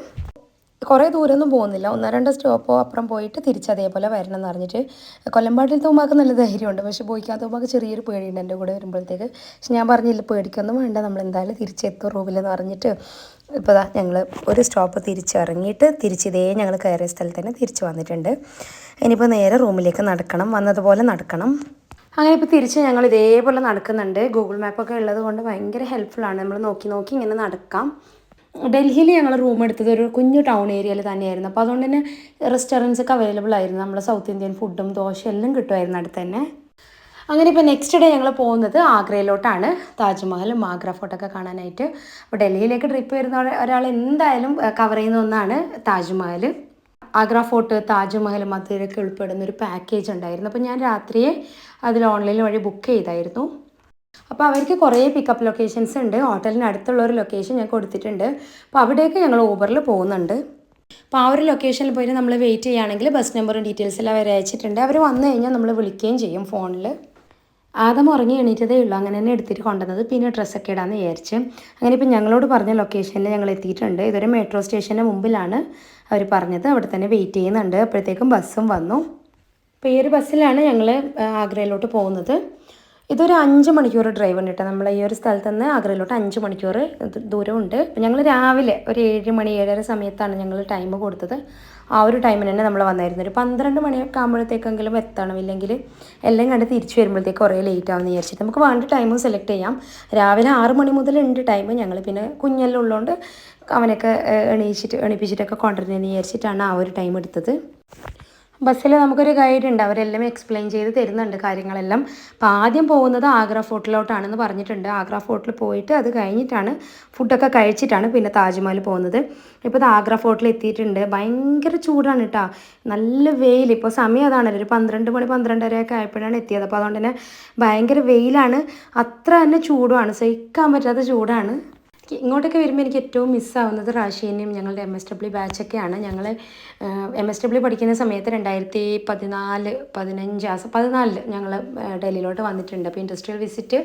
കുറേ ദൂരമൊന്നും പോകുന്നില്ല, 1-2 സ്റ്റോപ്പോ അപ്പുറം പോയിട്ട് തിരിച്ച് അതേപോലെ വരണം എന്ന് പറഞ്ഞിട്ട്. കൊല്ലമ്പാട്ടിൽ തോമാക്ക് നല്ല ധൈര്യമുണ്ട്, പക്ഷേ ബോയ്ക്കാൻ തോമാക്ക് ചെറിയൊരു പേടിയുണ്ട് എൻ്റെ കൂടെ വരുമ്പോഴത്തേക്ക്. പക്ഷെ ഞാൻ പറഞ്ഞില്ല പേടിക്കൊന്നും വേണ്ട, നമ്മൾ എന്തായാലും തിരിച്ചെത്തും റൂമിലെന്ന് പറഞ്ഞിട്ട് ഇപ്പോൾ ഞങ്ങൾ ഒരു സ്റ്റോപ്പ് തിരിച്ചിറങ്ങിയിട്ട് തിരിച്ചിതേ ഞങ്ങൾ കയറിയ സ്ഥലത്ത് തന്നെ തിരിച്ച് വന്നിട്ടുണ്ട്. ഇനിയിപ്പോൾ നേരെ റൂമിലേക്ക് നടക്കണം, വന്നതുപോലെ നടക്കണം. അങ്ങനെ ഇപ്പോൾ തിരിച്ച് ഞങ്ങൾ ഇതേപോലെ നടക്കുന്നുണ്ട്. ഗൂഗിൾ മാപ്പൊക്കെ ഉള്ളത് കൊണ്ട് ഭയങ്കര ഹെൽപ്ഫുള്ളാണ്, നമ്മൾ നോക്കി നോക്കി ഇങ്ങനെ നടക്കാം. ഡൽഹിയിൽ ഞങ്ങൾ റൂം എടുത്തത് ഒരു കുഞ്ഞു ടൗൺ ഏരിയയിൽ തന്നെയായിരുന്നു. അപ്പോൾ അതുകൊണ്ട് തന്നെ റെസ്റ്റോറൻറ്റ്സ് ഒക്കെ അവൈലബിൾ ആയിരുന്നു. നമ്മൾ സൗത്ത് ഇന്ത്യൻ ഫുഡും ദോശ എല്ലാം കിട്ടുമായിരുന്നു അടുത്ത് തന്നെ. അങ്ങനെ ഇപ്പോൾ നെക്സ്റ്റ് ഡേ ഞങ്ങൾ പോകുന്നത് ആഗ്രയിലോട്ടാണ്, താജ്മഹലും ആഗ്ര ഫോർട്ടൊക്കെ കാണാനായിട്ട്. അപ്പോൾ ഡൽഹിയിലേക്ക് ട്രിപ്പ് വരുന്ന ഒരാൾ എന്തായാലും കവർ ചെയ്യുന്ന ഒന്നാണ് താജ്മഹൽ. ആഗ്ര ഫോർട്ട്, താജ്മഹൽ, മധുരയൊക്കെ ഉൾപ്പെടുന്ന ഒരു പാക്കേജ് ഉണ്ടായിരുന്നു. അപ്പോൾ ഞാൻ രാത്രിയെ അതിൽ ഓൺലൈൻ വഴി ബുക്ക് ചെയ്തായിരുന്നു. അപ്പോൾ അവർക്ക് കുറേ പിക്കപ്പ് ലൊക്കേഷൻസ് ഉണ്ട്. ഹോട്ടലിന് അടുത്തുള്ള ഒരു ലൊക്കേഷൻ ഞാൻ കൊടുത്തിട്ടുണ്ട്. അപ്പോൾ അവിടേക്ക് ഞങ്ങൾ ഊബറിൽ പോകുന്നുണ്ട്. അപ്പോൾ ആ ഒരു ലൊക്കേഷനിൽ പോയിട്ട് നമ്മൾ വെയിറ്റ് ചെയ്യുകയാണെങ്കിൽ ബസ് നമ്പറും ഡീറ്റെയിൽസ് എല്ലാം അവർ അയച്ചിട്ടുണ്ട്. അവർ വന്നു കഴിഞ്ഞാൽ നമ്മൾ വിളിക്കുകയും ചെയ്യും ഫോണിൽ. ആദ്യം ഉറങ്ങി എണീറ്റതേ ഉള്ളൂ, അങ്ങനെ തന്നെ എടുത്തിട്ട് കൊണ്ടുവന്നത്. പിന്നെ ഡ്രസ്സൊക്കെ ഇടാമെന്ന് വിചാരിച്ച് അങ്ങനെ ഇപ്പം ഞങ്ങളോട് പറഞ്ഞ ലൊക്കേഷനിൽ ഞങ്ങൾ എത്തിയിട്ടുണ്ട്. ഇതൊരു മെട്രോ സ്റ്റേഷൻ്റെ മുമ്പിലാണ് അവർ പറഞ്ഞത്. അവിടെ തന്നെ വെയിറ്റ് ചെയ്യുന്നുണ്ട്. അപ്പോഴത്തേക്കും ബസ്സും വന്നു. അപ്പോൾ ഈ ഒരു ബസ്സിലാണ് ഞങ്ങൾ ആഗ്രയിലോട്ട് പോകുന്നത്. ഇതൊരു 5 മണിക്കൂർ ഡ്രൈവ് ഉണ്ട് കേട്ടോ. നമ്മൾ ഈ ഒരു സ്ഥലത്ത് നിന്ന് ആഗ്രയിലോട്ട് 5 മണിക്കൂർ ദൂരമുണ്ട്. അപ്പോൾ ഞങ്ങൾ രാവിലെ ഒരു 7 മണി 7:30 സമയത്താണ് ഞങ്ങൾ ടൈം കൊടുത്തത്. ആ ഒരു ടൈമിന് തന്നെ നമ്മൾ വന്നായിരുന്നു. ഒരു 12 മണിയൊക്കെ ആകുമ്പോഴത്തേക്കെങ്കിലും എത്തണം, ഇല്ലെങ്കിൽ എല്ലാം കണ്ട് തിരിച്ചു വരുമ്പോഴത്തേക്ക് കുറേ ലേറ്റ് ആവുമെന്ന് വിചാരിച്ചിട്ട് നമുക്ക് വേണ്ട ടൈമും സെലക്ട് ചെയ്യാം. രാവിലെ 6 മണി മുതൽ ഉണ്ട് ടൈം. ഞങ്ങൾ പിന്നെ കുഞ്ഞെല്ലാം ഉള്ളതുകൊണ്ട് അവനൊക്കെ എണീപ്പിച്ചിട്ടൊക്കെ കൊണ്ടുവരുന്നതെന്ന് വിചാരിച്ചിട്ടാണ് ആ ഒരു ടൈം എടുത്തത്. ബസ്സിൽ നമുക്കൊരു ഗൈഡ് ഉണ്ട്, അവരെല്ലാം എക്സ്പ്ലെയിൻ ചെയ്ത് തരുന്നുണ്ട് കാര്യങ്ങളെല്ലാം. അപ്പോൾ ആദ്യം പോകുന്നത് ആഗ്ര ഫോർട്ടിലോട്ടാണെന്ന് പറഞ്ഞിട്ടുണ്ട്. ആഗ്ര ഫോർട്ടിൽ പോയിട്ട് അത് കഴിഞ്ഞിട്ടാണ് ഫുഡൊക്കെ കഴിച്ചിട്ടാണ് പിന്നെ താജ്മഹൽ പോകുന്നത്. ഇപ്പോൾ ഇത് ആഗ്ര ഫോർട്ടിൽ എത്തിയിട്ടുണ്ട്. ഭയങ്കര ചൂടാണ് കേട്ടോ, നല്ല വെയിൽ. ഇപ്പോൾ സമയം അതാണല്ലോ, ഒരു 12 മണി 12:30 ഒക്കെ ആയപ്പോഴാണ് എത്തിയത്. അപ്പോൾ അതുകൊണ്ട് തന്നെ ഭയങ്കര വെയിലാണ്, അത്ര തന്നെ ചൂടുമാണ്, സഹിക്കാൻ പറ്റാത്ത ചൂടാണ്. ഇങ്ങോട്ടൊക്കെ വരുമ്പോൾ എനിക്ക് ഏറ്റവും മിസ്സാവുന്നത് റാഷീനെയും ഞങ്ങളുടെ MSW ബാച്ചൊക്കെയാണ്. ഞങ്ങൾ MSW പഠിക്കുന്ന സമയത്ത് 2014, 15, 14 ഞങ്ങൾ ഡൽഹിയിലോട്ട് വന്നിട്ടുണ്ട്. അപ്പോൾ ഇൻഡസ്ട്രിയൽ വിസിറ്റ്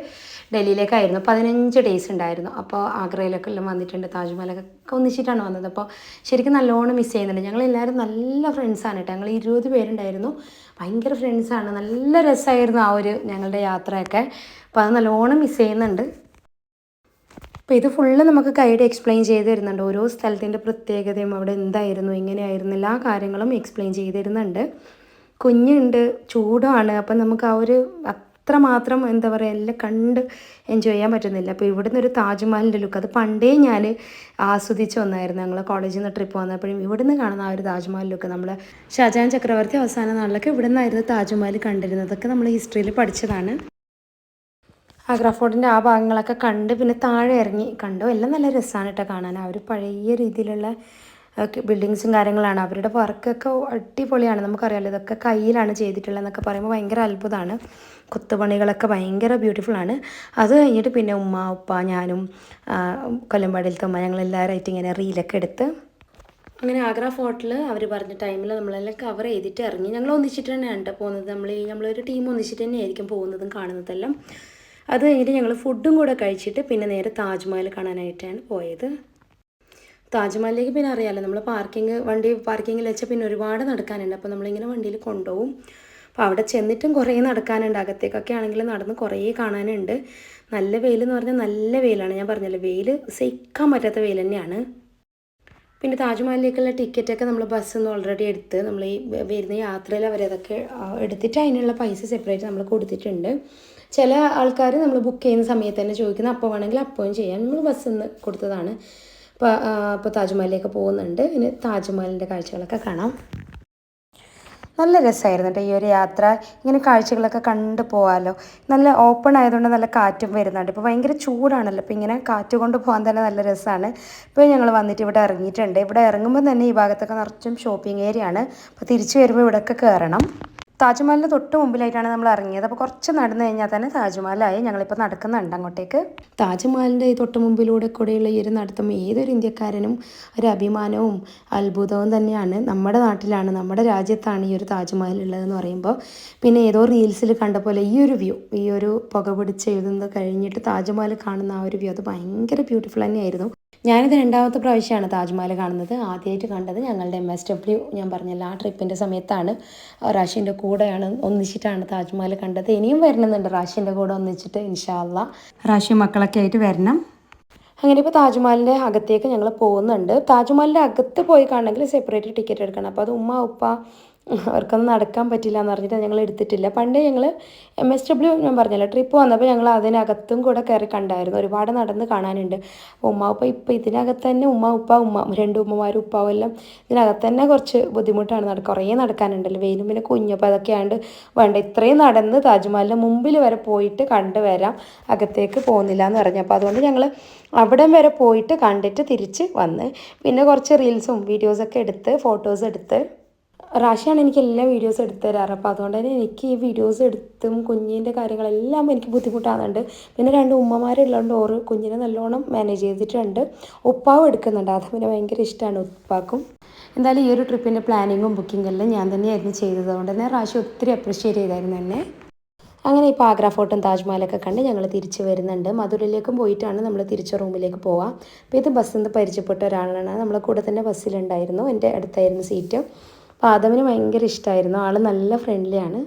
ഡൽഹിയിലേക്കായിരുന്നു. 15 ഡേയ്സ് ഉണ്ടായിരുന്നു. അപ്പോൾ ആഗ്രയിലൊക്കെ എല്ലാം വന്നിട്ടുണ്ട്, താജ്മഹലൊക്കെ ഒന്നിച്ചിട്ടാണ് വന്നത്. അപ്പോൾ ശരിക്കും നല്ലോണം മിസ് ചെയ്യുന്നുണ്ട്. ഞങ്ങളെല്ലാവരും നല്ല ഫ്രണ്ട്സാണ് കേട്ടോ. ഞങ്ങൾ 20 പേരുണ്ടായിരുന്നു, ഭയങ്കര ഫ്രണ്ട്സാണ്. നല്ല രസമായിരുന്നു ആ ഒരു ഞങ്ങളുടെ യാത്രയൊക്കെ. അപ്പോൾ അത് നല്ലോണം മിസ് ചെയ്യുന്നുണ്ട്. അപ്പോൾ ഇത് ഫുള്ള് നമുക്ക് ഗൈഡ് എക്സ്പ്ലെയിൻ ചെയ്ത് തരുന്നുണ്ട്. ഓരോ സ്ഥലത്തിൻ്റെ പ്രത്യേകതയും അവിടെ എന്തായിരുന്നു എങ്ങനെയായിരുന്നു എല്ലാ കാര്യങ്ങളും എക്സ്പ്ലെയിൻ ചെയ്ത് തരുന്നുണ്ട്. കുഞ്ഞുണ്ട്, ചൂടാണ്, അപ്പം നമുക്ക് ആ ഒരു അത്രമാത്രം എന്താ പറയുക എല്ലാം കണ്ട് എൻജോയ് ചെയ്യാൻ പറ്റുന്നില്ല. അപ്പോൾ ഇവിടുന്ന് ഒരു താജ്മഹലിൻ്റെ ലുക്ക് അത് പണ്ടേ ഞാൻ ആസ്വദിച്ച് വന്നായിരുന്നു. ഞങ്ങൾ കോളേജിൽ നിന്ന് ട്രിപ്പ് വന്നപ്പോഴും ഇവിടുന്ന് കാണുന്ന ആ ഒരു താജ്മഹൽ ലുക്ക് നമ്മൾ ഷാജഹാൻ ചക്രവർത്തി അവസാന നാളിലൊക്കെ ഇവിടെ നിന്നായിരുന്നു താജ്മഹൽ കണ്ടിരുന്നത്. അതൊക്കെ നമ്മൾ ഹിസ്റ്ററിയിൽ പഠിച്ചതാണ്. ആഗ്ര ഫോർട്ടിൻ്റെ ആ ഭാഗങ്ങളൊക്കെ കണ്ട് പിന്നെ താഴെ ഇറങ്ങി കണ്ടു. എല്ലാം നല്ല രസമാണ് കേട്ടോ കാണാൻ. ആ ഒരു പഴയ രീതിയിലുള്ള ബിൽഡിങ്സും കാര്യങ്ങളാണ്. അവരുടെ വർക്കൊക്കെ അടിപൊളിയാണ്. നമുക്കറിയാമല്ലോ ഇതൊക്കെ കയ്യിലാണ് ചെയ്തിട്ടുള്ളതെന്നൊക്കെ പറയുമ്പോൾ ഭയങ്കര അത്ഭുതമാണ്. കൊത്തുപണികളൊക്കെ ഭയങ്കര ബ്യൂട്ടിഫുള്ളാണ്. അത് കഴിഞ്ഞിട്ട് പിന്നെ ഉമ്മ ഉപ്പ ഞാനും കൊല്ലമ്പാടിയിലത്തെ ഉമ്മ ഞങ്ങളെല്ലാവരായിട്ട് ഇങ്ങനെ റീലൊക്കെ എടുത്ത് അങ്ങനെ ആഗ്ര ഫോർട്ടിൽ അവർ പറഞ്ഞ ടൈമിൽ നമ്മളെല്ലാം കവർ ചെയ്തിട്ട് ഇറങ്ങി. ഞങ്ങൾ ഒന്നിച്ചിട്ട് തന്നെയാണ് കേട്ടോ പോകുന്നത്. നമ്മളൊരു ടീം ഒന്നിച്ചിട്ട് തന്നെയായിരിക്കും പോകുന്നതും കാണുന്നതെല്ലാം. അത് കഴിഞ്ഞിട്ട് ഞങ്ങൾ ഫുഡും കൂടെ കഴിച്ചിട്ട് പിന്നെ നേരെ താജ്മഹൽ കാണാനായിട്ടാണ് പോയത്. താജ്മഹലിലേക്ക് പിന്നെ അറിയാമല്ലോ നമ്മൾ വണ്ടി പാർക്കിങ്ങിൽ വെച്ചാൽ പിന്നെ ഒരുപാട് നടക്കാനുണ്ട്. അപ്പോൾ നമ്മളിങ്ങനെ വണ്ടിയിൽ കൊണ്ടുപോകും. അപ്പോൾ അവിടെ ചെന്നിട്ടും കുറേ നടക്കാനുണ്ട്. അകത്തേക്കൊക്കെ ആണെങ്കിൽ നടന്ന് കുറേ കാണാനുണ്ട്. നല്ല വെയിലെന്ന് പറഞ്ഞാൽ നല്ല വെയിലാണ്. ഞാൻ പറഞ്ഞല്ലോ വെയിൽ സഹിക്കാൻ പറ്റാത്ത വെയിൽ തന്നെയാണ്. പിന്നെ താജ്മഹലിലേക്കുള്ള ടിക്കറ്റൊക്കെ നമ്മൾ ബസ്സിൽ നിന്ന് ഓൾറെഡി എടുത്ത് നമ്മൾ ഈ വരുന്ന യാത്രയിൽ അവരതൊക്കെ എടുത്തിട്ട് അതിനുള്ള പൈസ സെപ്പറേറ്റ് നമ്മൾ കൊടുത്തിട്ടുണ്ട്. ചില ആൾക്കാർ നമ്മൾ ബുക്ക് ചെയ്യുന്ന സമയത്ത് തന്നെ ചോദിക്കുന്നത് അപ്പോൾ വേണമെങ്കിൽ അപ്പോഴും ചെയ്യാൻ നമ്മൾ ബസ്സിൽ നിന്ന് കൊടുത്തതാണ്. അപ്പോൾ താജ്മഹലിലേക്ക് പോകുന്നുണ്ട്. ഇനി താജ്മഹലിൻ്റെ കാഴ്ചകളൊക്കെ കാണാം. നല്ല രസമായിരുന്നു കേട്ടോ ഈ ഒരു യാത്ര. ഇങ്ങനെ കാഴ്ചകളൊക്കെ കണ്ടു പോകാമല്ലോ. നല്ല ഓപ്പൺ ആയതുകൊണ്ട് നല്ല കാറ്റും വരുന്നുണ്ട്. ഇപ്പോൾ ഭയങ്കര ചൂടാണല്ലോ. അപ്പോൾ ഇങ്ങനെ കാറ്റ് കൊണ്ട് പോകാൻ തന്നെ നല്ല രസമാണ്. ഇപ്പോൾ ഞങ്ങൾ വന്നിട്ട് ഇവിടെ ഇറങ്ങിയിട്ടുണ്ട്. ഇവിടെ ഇറങ്ങുമ്പോൾ തന്നെ ഈ ഭാഗത്തൊക്കെ നിറച്ചും ഷോപ്പിംഗ് ഏരിയ ആണ്. അപ്പോൾ തിരിച്ചു വരുമ്പോൾ ഇവിടെയൊക്കെ കയറണം. താജ്മഹലിന് തൊട്ട് മുമ്പിലായിട്ടാണ് നമ്മൾ ഇറങ്ങിയത്. അപ്പോൾ കുറച്ച് നടന്നു കഴിഞ്ഞാൽ തന്നെ താജ്മഹലായി. ഞങ്ങളിപ്പോൾ നടക്കുന്നുണ്ട് അങ്ങോട്ടേക്ക്. താജ്മഹലിൻ്റെ ഈ തൊട്ട് മുമ്പിലൂടെ കൂടെയുള്ള ഈ ഒരു നടത്തം ഏതൊരു ഇന്ത്യക്കാരനും ഒരു അഭിമാനവും അത്ഭുതവും തന്നെയാണ്. നമ്മുടെ നാട്ടിലാണ്, നമ്മുടെ രാജ്യത്താണ് ഈ ഒരു താജ്മഹൽ ഉള്ളതെന്ന് പറയുമ്പോൾ. പിന്നെ ഏതോ റീൽസിൽ കണ്ട പോലെ ഈ ഒരു വ്യൂ, ഈ ഒരു പുക പിടിച്ച് എഴുതുന്നത് കഴിഞ്ഞിട്ട് താജ്മഹൽ കാണുന്ന ആ ഒരു വ്യൂ അത് ഭയങ്കര ബ്യൂട്ടിഫുൾ തന്നെയായിരുന്നു. ഞാനിത് രണ്ടാമത്തെ പ്രാവശ്യമാണ് താജ്മഹൽ കാണുന്നത്. ആദ്യമായിട്ട് കണ്ടത് ഞങ്ങളുടെ MSW ഞാൻ പറഞ്ഞല്ലോ ആ ട്രിപ്പിൻ്റെ സമയത്താണ്. റാഷിൻ്റെ കൂടെയാണ് ഒന്നിച്ചിട്ടാണ് താജ്മഹൽ കണ്ടത്. ഇനിയും വരണമെന്നുണ്ട് റാഷിൻ്റെ കൂടെ ഒന്നിച്ചിട്ട് ഇൻഷാ അള്ളാ. റാഷി മക്കളൊക്കെ ആയിട്ട് വരണം. അങ്ങനെ ഇപ്പോൾ താജ്മഹലിൻ്റെ അകത്തേക്ക് ഞങ്ങൾ പോകുന്നുണ്ട്. താജ്മഹലിൻ്റെ അകത്ത് പോയി കാണണമെങ്കിൽ സെപ്പറേറ്റ് ടിക്കറ്റ് എടുക്കണം. അപ്പോൾ അത് ഉമ്മ ഉപ്പ അവർക്കൊന്നും നടക്കാൻ പറ്റില്ല എന്ന് പറഞ്ഞിട്ട് ഞങ്ങൾ എടുത്തിട്ടില്ല. പണ്ടേ ഞങ്ങൾ MSW ഞാൻ പറഞ്ഞല്ലോ ട്രിപ്പ് വന്നപ്പോൾ ഞങ്ങൾ അതിനകത്തും കൂടെ കയറി കണ്ടായിരുന്നു. ഒരുപാട് നടന്ന് കാണാനുണ്ട്. ഉമ്മ ഉപ്പ ഇപ്പോൾ ഇതിനകത്ത് തന്നെ ഉമ്മ രണ്ട് ഉമ്മമാരും ഉപ്പാവും എല്ലാം ഇതിനകത്ത് തന്നെ കുറച്ച് ബുദ്ധിമുട്ടാണ്. കുറേ നടക്കാനുണ്ടല്ലോ. വെയിലും പിന്നെ കുഞ്ഞപ്പോൾ അതൊക്കെ ആണ്ട് വേണ്ട ഇത്രയും നടന്ന് താജ്മഹലിൻ്റെ മുമ്പിൽ വരെ പോയിട്ട് കണ്ടു വരാം, അകത്തേക്ക് പോകുന്നില്ല എന്ന് പറഞ്ഞു. അപ്പോൾ അതുകൊണ്ട് ഞങ്ങൾ അവിടം വരെ പോയിട്ട് കണ്ടിട്ട് തിരിച്ച് വന്ന് പിന്നെ കുറച്ച് റീൽസും വീഡിയോസൊക്കെ എടുത്ത് ഫോട്ടോസ് എടുത്ത്. റാഷിയാണ് എനിക്ക് എല്ലാ വീഡിയോസ് എടുത്ത് തരാറ്. അപ്പോൾ അതുകൊണ്ട് തന്നെ എനിക്ക് ഈ വീഡിയോസ് എടുത്തും കുഞ്ഞിൻ്റെ കാര്യങ്ങളെല്ലാം എനിക്ക് ബുദ്ധിമുട്ടാകുന്നുണ്ട്. പിന്നെ രണ്ട് ഉമ്മമാരുള്ളതുകൊണ്ട് ഓറ് കുഞ്ഞിനെ നല്ലോണം മാനേജ് ചെയ്തിട്ടുണ്ട്. ഉപ്പാവും എടുക്കുന്നുണ്ട്. അത് പിന്നെ ഭയങ്കര ഇഷ്ടമാണ് ഉപ്പാക്കും. എന്തായാലും ഈ ഒരു ട്രിപ്പിൻ്റെ പ്ലാനിങ്ങും ബുക്കിംഗ് എല്ലാം ഞാൻ തന്നെയായിരുന്നു ചെയ്തത്. അതുകൊണ്ട് തന്നെ റാഷി ഒത്തിരി അപ്രിഷ്യേറ്റ് ചെയ്തായിരുന്നു എന്നെ. അങ്ങനെ ഇപ്പോൾ ആഗ്ര ഫോർട്ടും താജ്മഹലൊക്കെ കണ്ട് ഞങ്ങൾ തിരിച്ച് വരുന്നുണ്ട്. മധുരയിലേക്കും പോയിട്ടാണ് നമ്മൾ തിരിച്ച റൂമിലേക്ക് പോവുക. അപ്പോൾ ഇത് ബസ്സിൽ നിന്ന് പരിചയപ്പെട്ട ഒരാളാണ്. നമ്മളെ കൂടെ തന്നെ ബസ്സിലുണ്ടായിരുന്നു. എൻ്റെ അടുത്തായിരുന്നു സീറ്റ്. അപ്പോൾ ആദമിന് ഭയങ്കര ഇഷ്ടമായിരുന്നു. ആൾ നല്ല ഫ്രണ്ട്ലിയാണ്.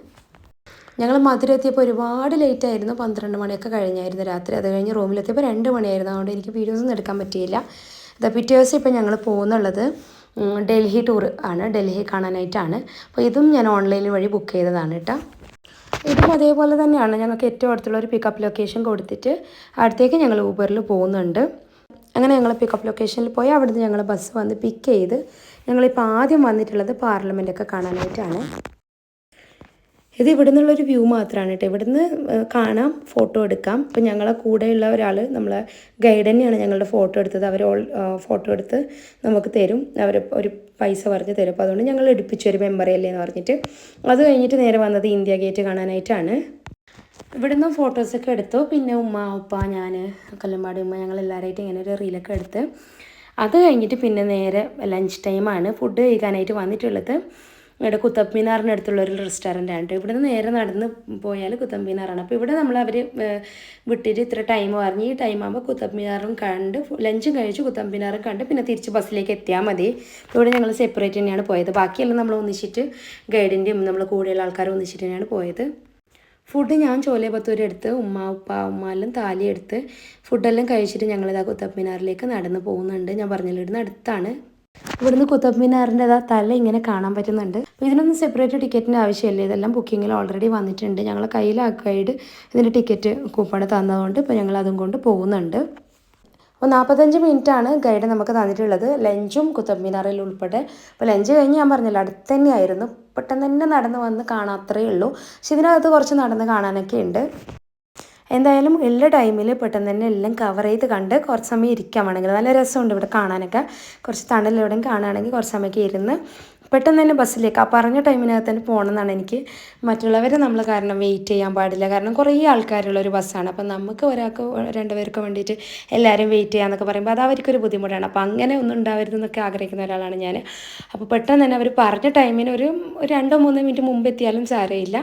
ഞങ്ങൾ മധുര എത്തിയപ്പോൾ ഒരുപാട് ലേറ്റ് ആയിരുന്നു. 12 മണിയൊക്കെ കഴിഞ്ഞായിരുന്നു രാത്രി. അത് കഴിഞ്ഞ് റൂമിലെത്തിയപ്പോൾ 2 മണിയായിരുന്നു. അതുകൊണ്ട് എനിക്ക് വീഡിയോസൊന്നും എടുക്കാൻ പറ്റിയില്ല. പിറ്റേ ദിവസം ഇപ്പോൾ ഞങ്ങൾ പോകുന്നുള്ളത് ഡൽഹി ടൂർ ആണ്. ഡൽഹി കാണാനായിട്ടാണ്. അപ്പോൾ ഇതും ഞാൻ ഓൺലൈൻ വഴി ബുക്ക് ചെയ്തതാണ് കേട്ടോ. ഇതും അതേപോലെ തന്നെയാണ്. ഞങ്ങൾക്ക് ഏറ്റവും അടുത്തുള്ള ഒരു പിക്കപ്പ് ലൊക്കേഷൻ കൊടുത്തിട്ട് അടുത്തേക്ക് ഞങ്ങൾ ഊബറിൽ പോകുന്നുണ്ട്. അങ്ങനെ ഞങ്ങൾ പിക്കപ്പ് ലൊക്കേഷനിൽ പോയി അവിടുന്ന് ഞങ്ങൾ ബസ് വന്ന് പിക്ക് ചെയ്ത് ഞങ്ങളിപ്പോൾ ആദ്യം വന്നിട്ടുള്ളത് പാർലമെൻറ്റൊക്കെ കാണാനായിട്ടാണ്. ഇത് ഇവിടെ നിന്നുള്ളൊരു വ്യൂ മാത്രമാണ് കേട്ടോ. ഇവിടുന്ന് കാണാം, ഫോട്ടോ എടുക്കാം. ഇപ്പം ഞങ്ങളെ കൂടെയുള്ള ഒരാൾ നമ്മളെ ഗൈഡ് തന്നെയാണ് ഞങ്ങളുടെ ഫോട്ടോ എടുത്തത്. അവർ ഫോട്ടോ എടുത്ത് നമുക്ക് തരും. അവർ ഒരു പൈസ പറഞ്ഞ് തരും. അപ്പോൾ അതുകൊണ്ട് ഞങ്ങൾ എടുപ്പിച്ചു ഒരു മെമ്പറി അല്ലേ എന്ന് പറഞ്ഞിട്ട്. അത് കഴിഞ്ഞിട്ട് നേരെ വന്നത് ഇന്ത്യ ഗേറ്റ് കാണാനായിട്ടാണ്. ഇവിടുന്ന് ഫോട്ടോസൊക്കെ എടുത്തു. പിന്നെ ഉമ്മ ഉപ്പ ഞാൻ കല്ലമ്പാടി ഉമ്മ ഞങ്ങളെല്ലാവരായിട്ട് ഇങ്ങനെ ഒരു റീലൊക്കെ എടുത്ത്. അത് കഴിഞ്ഞിട്ട് പിന്നെ നേരെ ലഞ്ച് ടൈമാണ്. ഫുഡ് കഴിക്കാനായിട്ട് വന്നിട്ടുള്ളത് ഇവിടെ കുത്തബ് മീനാറിൻ്റെ അടുത്തുള്ളൊരു റെസ്റ്റോറൻറ്റാണ്. ഇവിടുന്ന് നേരെ നടന്ന് പോയാൽ കുത്തബ് മീനാറാണ്. അപ്പോൾ ഇവിടെ അവർ വിട്ടിട്ട് ഇത്ര ടൈം പറഞ്ഞ് ഈ ടൈം ആകുമ്പോൾ കുത്തബ് മീനാറും കണ്ട് ലഞ്ചും കഴിച്ച് കുത്തബ് മീനാറും കണ്ട് പിന്നെ തിരിച്ച് ബസ്സിലേക്ക് എത്തിയാൽ മതി. ഇവിടെ ഞങ്ങൾ സെപ്പറേറ്റ് തന്നെയാണ് പോയത്. ബാക്കിയെല്ലാം നമ്മൾ ഒന്നിച്ചിട്ട് ഗൈഡിൻ്റെയും നമ്മൾ കൂടെയുള്ള ആൾക്കാരും ഒന്നിച്ചിട്ട് തന്നെയാണ് പോയത്. ഫുഡ് ഞാൻ ചോലെ ബത്തൂരി എടുത്ത് ഉമ്മ ഉപ്പ ഉമ്മാലും താലി എടുത്ത് ഫുഡെല്ലാം കഴിച്ചിട്ട് ഞങ്ങളിതാ കുത്തബ് മീനാറിലേക്ക് നടന്ന് പോകുന്നുണ്ട്. ഞാൻ പറഞ്ഞല്ലോ ഇവിടുന്ന് അടുത്താണ്. ഇവിടുന്ന് കുത്തബ് മിനാറിൻ്റെ തല ഇങ്ങനെ കാണാൻ പറ്റുന്നുണ്ട്. അപ്പോൾ ഇതിനൊന്നും സെപ്പറേറ്റ് ടിക്കറ്റിൻ്റെ ആവശ്യമില്ല, ഇതെല്ലാം ബുക്കിങ്ങിൽ ഓൾറെഡി വന്നിട്ടുണ്ട്. ഞങ്ങളെ കയ്യിൽ ആ ഗൈഡ് ഇതിൻ്റെ ടിക്കറ്റ് കൂപ്പൺ തന്നതുകൊണ്ട് ഇപ്പോൾ ഞങ്ങൾ അതും കൊണ്ട് പോകുന്നുണ്ട്. അപ്പോൾ 45 മിനിറ്റാണ് ഗൈഡ് നമുക്ക് തന്നിട്ടുള്ളത്, ലഞ്ചും കുത്തബ് മിനാറിൽ ഉൾപ്പെടെ. അപ്പോൾ ലഞ്ച് കഴിഞ്ഞ് ഞാൻ പറഞ്ഞല്ലോ അടുത്ത് തന്നെയായിരുന്നു, പെട്ടെന്ന് തന്നെ നടന്ന് വന്ന് കാണാൻ അത്രയേ ഉള്ളൂ. പക്ഷെ ഇതിനകത്ത് കുറച്ച് നടന്ന് കാണാനൊക്കെ ഉണ്ട്. എന്തായാലും എല്ലാ ടൈമിൽ പെട്ടെന്ന് തന്നെ എല്ലാം കവർ ചെയ്ത് കണ്ട് കുറച്ച് സമയം ഇരിക്കാൻ വേണമെങ്കിൽ നല്ല രസമുണ്ട് ഇവിടെ കാണാനൊക്കെ. കുറച്ച് തണലെവിടെയും കാണുകയാണെങ്കിൽ കുറച്ച് സമയമൊക്കെ ഇരുന്ന് പെട്ടെന്ന് തന്നെ ബസ്സിലേക്ക് ആ പറഞ്ഞ ടൈമിനകത്ത് തന്നെ പോകണമെന്നാണ് എനിക്ക്. മറ്റുള്ളവരെ നമ്മൾ കാരണം വെയിറ്റ് ചെയ്യാൻ പാടില്ല, കാരണം കുറേ ആൾക്കാരുള്ളൊരു ബസ്സാണ്. അപ്പം നമുക്ക് ഒരാൾക്ക് രണ്ടുപേർക്ക് വേണ്ടിയിട്ട് എല്ലാവരും വെയിറ്റ് ചെയ്യാമെന്നൊക്കെ പറയുമ്പോൾ അത് അവർക്കൊരു ബുദ്ധിമുട്ടാണ്. അപ്പോൾ അങ്ങനെ ഒന്നും ഉണ്ടാവരുതെന്നൊക്കെ ആഗ്രഹിക്കുന്ന ഒരാളാണ് ഞാൻ. അപ്പോൾ പെട്ടെന്ന് തന്നെ അവർ പറഞ്ഞ ടൈമിന് ഒരു 2-3 മിനിറ്റ് മുമ്പ് എത്തിയാലും സാരമില്ല,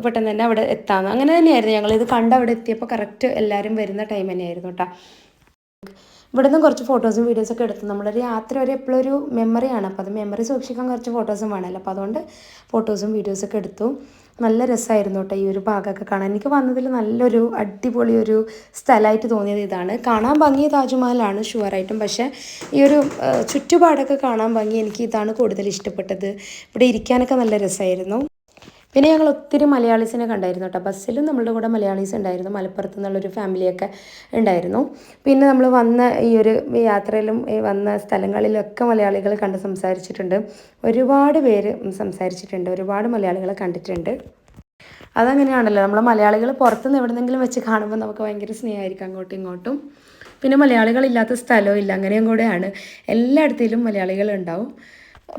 പെട്ടെന്ന് തന്നെ അവിടെ എത്താമെന്ന്. അങ്ങനെ തന്നെയായിരുന്നു ഞങ്ങളിത് കണ്ട് അവിടെ എത്തിയപ്പോൾ കറക്റ്റ് എല്ലാവരും വരുന്ന ടൈം തന്നെയായിരുന്നു കേട്ടോ. ഇവിടെ നിന്ന് കുറച്ച് ഫോട്ടോസും വീഡിയോസൊക്കെ എടുത്തു. നമ്മളൊരു യാത്ര ഒരു എപ്പോഴും ഒരു മെമ്മറിയാണ്, അപ്പോൾ അത് മെമ്മറി സൂക്ഷിക്കാൻ കുറച്ച് ഫോട്ടോസും വേണമല്ലോ, അപ്പോൾ അതുകൊണ്ട് ഫോട്ടോസും വീഡിയോസൊക്കെ എടുത്തു. നല്ല രസമായിരുന്നു കേട്ടോ ഈ ഒരു ഭാഗമൊക്കെ കാണാൻ. എനിക്ക് വന്നതിൽ നല്ലൊരു അടിപൊളി ഒരു സ്ഥലമായിട്ട് തോന്നിയത് ഇതാണ്. കാണാൻ ഭംഗി താജ്മഹലാണ് ഷുവറായിട്ടും, പക്ഷേ ഈ ഒരു ചുറ്റുപാടൊക്കെ കാണാൻ ഭംഗി എനിക്ക് ഇതാണ് കൂടുതൽ ഇഷ്ടപ്പെട്ടത്. ഇവിടെ ഇരിക്കാനൊക്കെ നല്ല രസമായിരുന്നു. പിന്നെ ഞങ്ങൾ ഒത്തിരി മലയാളീസിനെ കണ്ടായിരുന്നു കേട്ടോ. ബസ്സിലും നമ്മളുടെ കൂടെ മലയാളീസ് ഉണ്ടായിരുന്നു, മലപ്പുറത്ത് നിന്നുള്ളൊരു ഫാമിലിയൊക്കെ ഉണ്ടായിരുന്നു. പിന്നെ നമ്മൾ വന്ന ഈ ഒരു യാത്രയിലും വന്ന സ്ഥലങ്ങളിലൊക്കെ മലയാളികൾ കണ്ട് സംസാരിച്ചിട്ടുണ്ട്. ഒരുപാട് പേര് സംസാരിച്ചിട്ടുണ്ട്, ഒരുപാട് മലയാളികളെ കണ്ടിട്ടുണ്ട്. അതങ്ങനെയാണല്ലോ, നമ്മൾ മലയാളികൾ പുറത്തുനിന്ന് എവിടെന്നെങ്കിലും വെച്ച് കാണുമ്പോൾ നമുക്ക് ഭയങ്കര സ്നേഹമായിരിക്കും അങ്ങോട്ടും ഇങ്ങോട്ടും. പിന്നെ മലയാളികളില്ലാത്ത സ്ഥലവും ഇല്ല, അങ്ങനെയും കൂടെയാണ്. എല്ലായിടത്തിലും മലയാളികളുണ്ടാവും.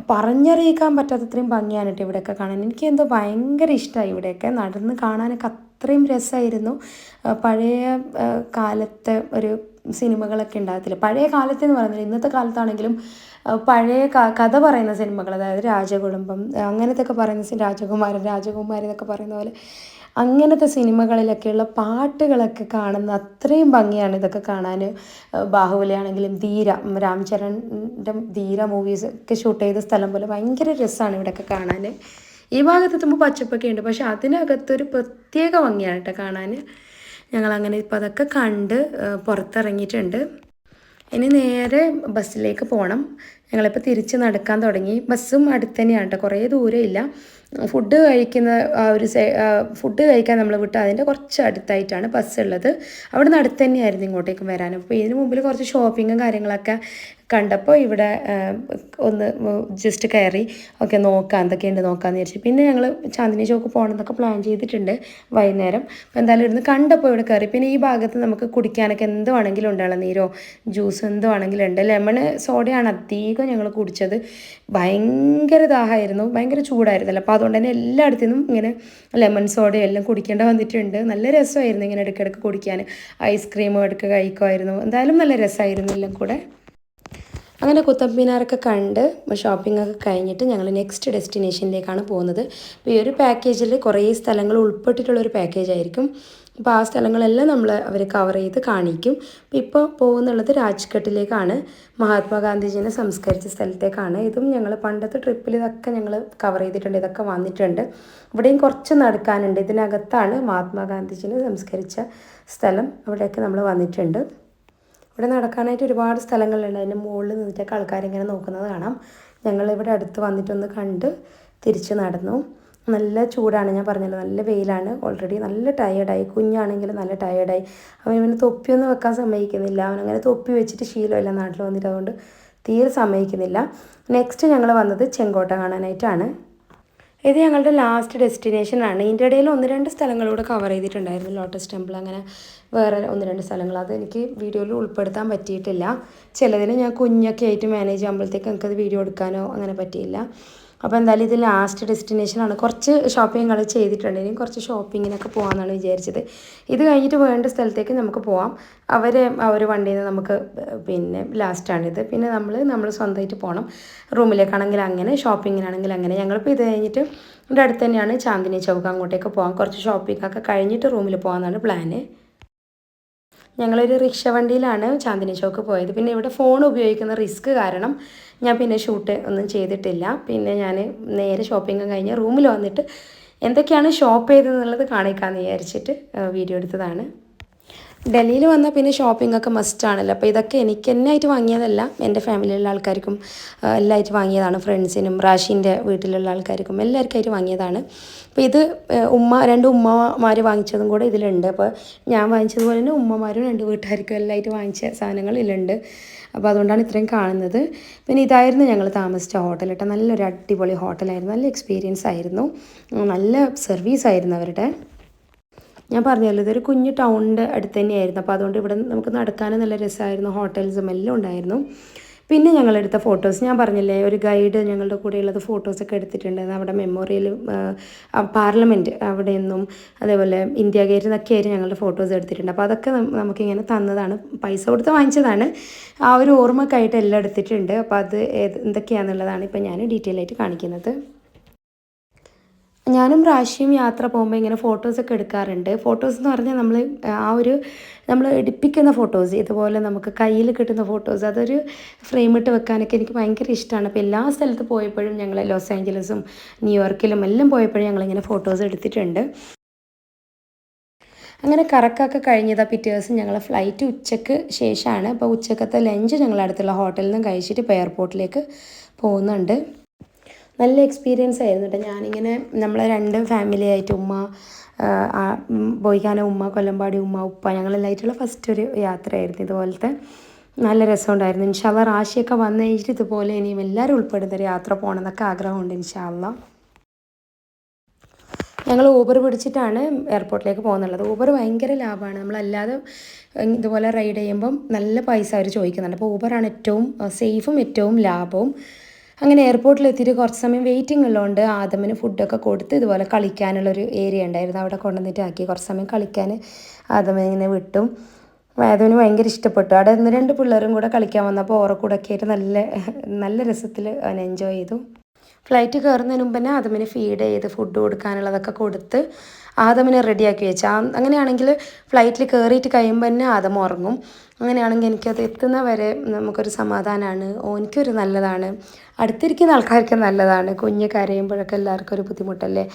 പറഞ്ഞറിയിക്കാൻ പറ്റാത്തത്രയും ഭംഗിയാണ് കേട്ടോ ഇവിടെയൊക്കെ കാണാൻ. എനിക്ക് എന്തോ ഭയങ്കര ഇഷ്ടമായി ഇവിടെയൊക്കെ നടന്ന് കാണാനൊക്കെ, അത്രയും രസമായിരുന്നു. പഴയ കാലത്തെ ഒരു സിനിമകളൊക്കെ ഉണ്ടാകത്തില്ല, പഴയ കാലത്തെന്ന് പറയുന്നത് ഇന്നത്തെ കാലത്താണെങ്കിലും പഴയ കഥ പറയുന്ന സിനിമകൾ, അതായത് രാജകുടുംബം അങ്ങനത്തെ ഒക്കെ പറയുന്ന രാജകുമാരി എന്നൊക്കെ പറയുന്ന പോലെ അങ്ങനത്തെ സിനിമകളിലൊക്കെയുള്ള പാട്ടുകളൊക്കെ കാണുന്ന അത്രയും ഭംഗിയാണ് ഇതൊക്കെ കാണാൻ. ബാഹുബലി ആണെങ്കിലും രാംചരണിൻ്റെ ധീര മൂവീസ് ഒക്കെ ഷൂട്ട് ചെയ്ത സ്ഥലം പോലെ ഭയങ്കര രസമാണ് ഇവിടെയൊക്കെ കാണാൻ. ഈ ഭാഗത്തെത്തുമ്പോൾ പച്ചപ്പൊക്കെ ഉണ്ട്, പക്ഷെ അതിനകത്തൊരു പ്രത്യേക ഭംഗിയാണ് കേട്ടോ കാണാൻ. ഞങ്ങളങ്ങനെ ഇപ്പോൾ അതൊക്കെ കണ്ട് പുറത്തിറങ്ങിയിട്ടുണ്ട്. ഇനി നേരെ ബസ്സിലേക്ക് പോകണം. ഞങ്ങളിപ്പോൾ തിരിച്ച് നടക്കാൻ തുടങ്ങി. ബസ്സും അടുത്ത് തന്നെയാണ് കേട്ടോ, കുറേ ദൂരമില്ല. ഫുഡ് കഴിക്കാൻ നമ്മൾ വിട്ട് അതിൻ്റെ കുറച്ച് അടുത്തായിട്ടാണ് ബസ് ഉള്ളത്. അവിടെ നിന്ന് അടുത്ത് തന്നെയായിരുന്നു ഇങ്ങോട്ടേക്കും വരാൻ. അപ്പോൾ ഇതിന് മുമ്പിൽ കുറച്ച് ഷോപ്പിങ്ങും കാര്യങ്ങളൊക്കെ കണ്ടപ്പോൾ ഇവിടെ ഒന്ന് ജസ്റ്റ് കയറി ഓക്കെ നോക്കാം എന്തൊക്കെയുണ്ട് നോക്കാമെന്ന് വിചാരിച്ചു. പിന്നെ ഞങ്ങൾ ചാന്ദിനി ചോക്ക് പോകണമെന്നൊക്കെ പ്ലാൻ ചെയ്തിട്ടുണ്ട് വൈകുന്നേരം. അപ്പോൾ എന്തായാലും ഇരുന്ന് കണ്ടപ്പോൾ ഇവിടെ കയറി. പിന്നെ ഈ ഭാഗത്ത് നമുക്ക് കുടിക്കാനൊക്കെ എന്ത് വേണമെങ്കിലും ഉണ്ട്, ഇളനീരോ ജ്യൂസ് എന്ത് വേണമെങ്കിലും ഉണ്ട്. ലെമൺ സോഡയാണ് അധികം ഞങ്ങൾ കുടിച്ചത്. ഭയങ്കര ദാഹമായിരുന്നു, ഭയങ്കര ചൂടായിരുന്നല്ലോ, അപ്പോൾ അതുകൊണ്ട് തന്നെ എല്ലായിടത്തു നിന്നും ഇങ്ങനെ ലെമൺ സോഡയും എല്ലാം കുടിക്കേണ്ട വന്നിട്ടുണ്ട്. നല്ല രസമായിരുന്നു ഇങ്ങനെ ഇടയ്ക്കിടയ്ക്ക് കുടിക്കാൻ. ഐസ്ക്രീമും ഇടയ്ക്ക് കഴിക്കുമായിരുന്നു. എന്തായാലും നല്ല രസമായിരുന്നു എല്ലാം കൂടെ. അങ്ങനെ കുത്തബ് മിനാറൊക്കെ കണ്ട് ഷോപ്പിംഗ് ഒക്കെ കഴിഞ്ഞിട്ട് ഞങ്ങൾ നെക്സ്റ്റ് ഡെസ്റ്റിനേഷനിലേക്കാണ് പോകുന്നത്. അപ്പോൾ ഈ ഒരു പാക്കേജിൽ കുറേ സ്ഥലങ്ങൾ ഉൾപ്പെട്ടിട്ടുള്ളൊരു പാക്കേജ് ആയിരിക്കും. അപ്പോൾ ആ സ്ഥലങ്ങളെല്ലാം അവർ കവർ ചെയ്ത് കാണിക്കും. അപ്പോൾ ഇപ്പോൾ പോകുന്നുള്ളത് രാജ്ഘട്ടിലേക്കാണ്, മഹാത്മാഗാന്ധിജീനെ സംസ്കരിച്ച സ്ഥലത്തേക്കാണ്. ഇതും ഞങ്ങൾ പണ്ടത്തെ ട്രിപ്പിൽ ഇതൊക്കെ ഞങ്ങൾ കവർ ചെയ്തിട്ടുണ്ട്, ഇതൊക്കെ വന്നിട്ടുണ്ട്. ഇവിടെയും കുറച്ച് നടക്കാനുണ്ട്. ഇതിനകത്താണ് മഹാത്മാഗാന്ധിജീനെ സംസ്കരിച്ച സ്ഥലം, അവിടെയൊക്കെ നമ്മൾ വന്നിട്ടുണ്ട്. ഇവിടെ നടക്കാനായിട്ട് ഒരുപാട് സ്ഥലങ്ങളുണ്ട്. അതിൻ്റെ മുകളിൽ നിന്നിട്ടൊക്കെ ആൾക്കാരിങ്ങനെ നോക്കുന്നത് കാണാം. ഞങ്ങളിവിടെ അടുത്ത് വന്നിട്ടൊന്ന് കണ്ട് തിരിച്ച് നടന്നു. നല്ല ചൂടാണ്, ഞാൻ പറഞ്ഞല്ലോ, നല്ല വെയിലാണ്. ഓൾറെഡി നല്ല ടയേർഡായി, കുഞ്ഞാണെങ്കിൽ നല്ല ടയേർഡായി. അവന് തൊപ്പിയൊന്നും വെക്കാൻ സമ്മതിക്കുന്നില്ല. അവനങ്ങനെ തൊപ്പി വെച്ചിട്ട് ശീലമില്ല നാട്ടിൽ വന്നിട്ട്, അതുകൊണ്ട് തീരെ സമ്മതിക്കുന്നില്ല. നെക്സ്റ്റ് ഞങ്ങൾ വന്നത് ചെങ്കോട്ട കാണാനായിട്ടാണ്. ഇത് ഞങ്ങളുടെ ലാസ്റ്റ് ഡെസ്റ്റിനേഷനാണ്. ഇതിൻ്റെ ഇടയിൽ 1-2 സ്ഥലങ്ങളൂടെ കവർ ചെയ്തിട്ടുണ്ടായിരുന്നു, ലോട്ടസ് ടെമ്പിൾ, അങ്ങനെ വേറെ 1-2 സ്ഥലങ്ങൾ. അത് എനിക്ക് വീഡിയോയിൽ ഉൾപ്പെടുത്താൻ പറ്റിയിട്ടില്ല. ചിലതിന് ഞാൻ കുഞ്ഞൊക്കെ ആയിട്ട് മാനേജ് ചെയ്യുമ്പോഴത്തേക്ക് എനിക്കത് വീഡിയോ എടുക്കാനോ അങ്ങനെ പറ്റിയില്ല. അപ്പോൾ എന്തായാലും ഇത് ലാസ്റ്റ് ഡെസ്റ്റിനേഷനാണ്. കുറച്ച് ഷോപ്പിങ്ങൾ ചെയ്തിട്ടുണ്ട്, ഇനി കുറച്ച് ഷോപ്പിങ്ങിനൊക്കെ പോകാമെന്നാണ് വിചാരിച്ചത്. ഇത് കഴിഞ്ഞിട്ട് വേണ്ട സ്ഥലത്തേക്ക് നമുക്ക് പോകാം. ആ ഒരു വണ്ടിയിൽ നിന്ന് നമുക്ക് പിന്നെ ലാസ്റ്റാണിത്. പിന്നെ നമ്മൾ സ്വന്തമായിട്ട് പോകണം. റൂമിലേക്കാണെങ്കിൽ അങ്ങനെ, ഷോപ്പിങ്ങിനാണെങ്കിൽ അങ്ങനെ. ഞങ്ങളിപ്പോൾ ഇത് കഴിഞ്ഞിട്ട് ഇവിടെ അടുത്ത് തന്നെയാണ് ചാന്ദിനി ചൗക്ക്, അങ്ങോട്ടേക്ക് പോകാം. കുറച്ച് ഷോപ്പിങ്ങൊക്കെ കഴിഞ്ഞിട്ട് റൂമിൽ പോകാമെന്നാണ് പ്ലാന്. ഞങ്ങളൊരു റിക്ഷ വണ്ടിയിലാണ് ചാന്ദിനി ചോക്ക് പോയത്. പിന്നെ ഇവിടെ ഫോൺ ഉപയോഗിക്കുന്ന റിസ്ക് കാരണം ഞാൻ പിന്നെ ഷൂട്ട് ഒന്നും ചെയ്തിട്ടില്ല. പിന്നെ ഞാൻ നേരെ ഷോപ്പിംഗ് കഴിഞ്ഞ് റൂമിൽ വന്നിട്ട് എന്തൊക്കെയാണ് ഷോപ്പ് ചെയ്തതെന്നുള്ളത് കാണിക്കാമെന്ന് വിചാരിച്ചിട്ട് വീഡിയോ എടുത്തതാണ്. ഡൽഹിയിൽ വന്നാൽ പിന്നെ ഷോപ്പിംഗ് ഒക്കെ മസ്റ്റാണല്ലോ. അപ്പോൾ ഇതൊക്കെ എനിക്ക് തന്നെ ആയിട്ട് വാങ്ങിയതല്ല, എൻ്റെ ഫാമിലിയിലുള്ള ആൾക്കാർക്കും എല്ലാമായിട്ട് വാങ്ങിയതാണ്. ഫ്രണ്ട്സിനും റാഷീൻ്റെ വീട്ടിലുള്ള ആൾക്കാർക്കും എല്ലാവർക്കായിട്ട് വാങ്ങിയതാണ്. അപ്പോൾ ഇത് രണ്ട് ഉമ്മമാർ വാങ്ങിച്ചതും കൂടെ ഇതിലുണ്ട്. അപ്പോൾ ഞാൻ വാങ്ങിച്ചതുപോലെ തന്നെ ഉമ്മമാരും രണ്ട് വീട്ടുകാർക്കും എല്ലാമായിട്ട് വാങ്ങിച്ച സാധനങ്ങൾ ഇതിലുണ്ട്. അപ്പോൾ അതുകൊണ്ടാണ് ഇത്രയും കാണുന്നത്. പിന്നെ ഇതായിരുന്നു ഞങ്ങൾ താമസിച്ച ഹോട്ടൽ കേട്ടോ. നല്ലൊരു അടിപൊളി ഹോട്ടലായിരുന്നു. നല്ല എക്സ്പീരിയൻസ് ആയിരുന്നു. നല്ല സർവീസ് ആയിരുന്നു അവരുടെ. ഞാൻ പറഞ്ഞല്ലോ ഇതൊരു കുഞ്ഞു ടൗണിൻ്റെ അടുത്ത് തന്നെയായിരുന്നു. അപ്പോൾ അതുകൊണ്ട് ഇവിടെ നമുക്ക് നടക്കാനും നല്ല രസമായിരുന്നു. ഹോട്ടൽസും എല്ലാം ഉണ്ടായിരുന്നു. പിന്നെ ഞങ്ങളെടുത്ത ഫോട്ടോസ് ഞാൻ പറഞ്ഞില്ലേ, ഒരു ഗൈഡ് ഞങ്ങളുടെ കൂടെയുള്ളത് ഫോട്ടോസൊക്കെ എടുത്തിട്ടുണ്ടായിരുന്നു. അവിടെ മെമ്മോറിയൽ, പാർലമെൻറ്റ് അവിടെ നിന്നും അതേപോലെ ഇന്ത്യ ഗേറ്റിൽ നിന്നൊക്കെ ആയിരുന്നു ഞങ്ങളുടെ ഫോട്ടോസ് എടുത്തിട്ടുണ്ട്. അപ്പോൾ അതൊക്കെ നമുക്കിങ്ങനെ തന്നതാണ്, പൈസ കൊടുത്ത് വാങ്ങിച്ചതാണ്. ആ ഒരു ഓർമ്മക്കായിട്ട് എല്ലാം എടുത്തിട്ടുണ്ട്. അപ്പോൾ അത് എന്തൊക്കെയാണെന്നുള്ളതാണ് ഇപ്പോൾ ഞാൻ ഡീറ്റെയിൽ ആയിട്ട് കാണിക്കുന്നത്. ഞാനും റാഷിയും യാത്ര പോകുമ്പോൾ ഇങ്ങനെ ഫോട്ടോസൊക്കെ എടുക്കാറുണ്ട്. ഫോട്ടോസ് എന്ന് പറഞ്ഞാൽ നമ്മൾ എടുപ്പിക്കുന്ന ഫോട്ടോസ്, ഇതുപോലെ നമുക്ക് കയ്യിൽ കിട്ടുന്ന ഫോട്ടോസ്, അതൊരു ഫ്രെയിമിട്ട് വെക്കാനൊക്കെ എനിക്ക് ഭയങ്കര ഇഷ്ടമാണ്. അപ്പോൾ എല്ലാ സ്ഥലത്ത് പോയപ്പോഴും ഞങ്ങൾ ലോസ് ആഞ്ചലസും ന്യൂയോർക്കിലും എല്ലാം പോയപ്പോഴും ഞങ്ങളിങ്ങനെ ഫോട്ടോസ് എടുത്തിട്ടുണ്ട്. അങ്ങനെ കറക്കമൊക്കെ കഴിഞ്ഞതാണ്. പിറ്റേ ദിവസം ഞങ്ങൾ ഫ്ലൈറ്റ് ഉച്ചയ്ക്ക് ശേഷമാണ്. അപ്പോൾ ഉച്ചക്കത്തെ ലഞ്ച് ഞങ്ങൾ അടുത്തുള്ള ഹോട്ടലിൽ നിന്നും കഴിച്ചിട്ട് ഇപ്പോൾ എയർപോർട്ടിലേക്ക് പോകുന്നുണ്ട്. നല്ല എക്സ്പീരിയൻസ് ആയിരുന്നു കേട്ടോ. ഞാനിങ്ങനെ നമ്മളെ രണ്ട് ഫാമിലി ആയിട്ട് ബോയിക്കാന ഉമ്മ, കൊല്ലമ്പാടി ഉമ്മ, ഉപ്പ, ഞങ്ങളെല്ലായിട്ടുള്ള ഫസ്റ്റ് ഒരു യാത്രയായിരുന്നു ഇതുപോലത്തെ. നല്ല രസമുണ്ടായിരുന്നു. ഇൻഷാ അല്ലാഹ് റാഷിയൊക്കെ വന്നു കഴിഞ്ഞിട്ട് ഇതുപോലെ ഇനിയും എല്ലാവരും ഉൾപ്പെടുന്നൊരു യാത്ര പോകണം എന്നൊക്കെ ആഗ്രഹമുണ്ട് ഇൻഷാ അല്ലാഹ്. ഞങ്ങൾ ഊബർ പിടിച്ചിട്ടാണ് എയർപോർട്ടിലേക്ക് പോകുന്നുള്ളത്. ഊബർ ഭയങ്കര ലാഭമാണ്. നമ്മളല്ലാതെ ഇതുപോലെ റൈഡ് ചെയ്യുമ്പം നല്ല പൈസ അവർ ചോദിക്കുന്നുണ്ട്. അപ്പോൾ ഊബറാണ് ഏറ്റവും സേഫും ഏറ്റവും ലാഭവും. അങ്ങനെ എയർപോർട്ടിലെത്തിയിട്ട് കുറച്ച് സമയം വെയിറ്റിംഗ് ഉള്ളതുകൊണ്ട് ആദമിന് ഫുഡൊക്കെ കൊടുത്ത് ഇതുപോലെ കളിക്കാനുള്ളൊരു ഏരിയ ഉണ്ടായിരുന്നു, അവിടെ കൊണ്ടുവന്നിട്ട് ആക്കി. കുറച്ച് സമയം കളിക്കാൻ ആദമിനെ വിട്ടു. ആദമിന് ഭയങ്കര ഇഷ്ടപ്പെട്ടു. അവിടെ 1-2 പിള്ളേരും കൂടെ കളിക്കാൻ വന്നപ്പോൾ ഓറെ കൂടെ ഒക്കെ ആയിട്ട് നല്ല രസത്തിൽ അവൻ എൻജോയ് ചെയ്തു. ഫ്ലൈറ്റ് കയറുന്നതിന് മുമ്പ് തന്നെ ആദമിന് ഫീഡ് ചെയ്ത് ഫുഡ് കൊടുക്കാനുള്ളതൊക്കെ കൊടുത്ത് ആദമിനെ റെഡിയാക്കി വെച്ചാൽ, അങ്ങനെയാണെങ്കിൽ ഫ്ലൈറ്റിൽ കയറിയിട്ട് കഴിയുമ്പോൾ തന്നെ ആദം ഉറങ്ങും. അങ്ങനെയാണെങ്കിൽ എനിക്കത് എത്തുന്ന വരെ നമുക്കൊരു സമാധാനമാണ്, എനിക്കൊരു നല്ലതാണ്, അടുത്തിരിക്കുന്ന ആൾക്കാർക്ക് നല്ലതാണ്. കുഞ്ഞ് കരയുമ്പോഴൊക്കെ എല്ലാവർക്കും ഒരു ബുദ്ധിമുട്ടല്ലേ.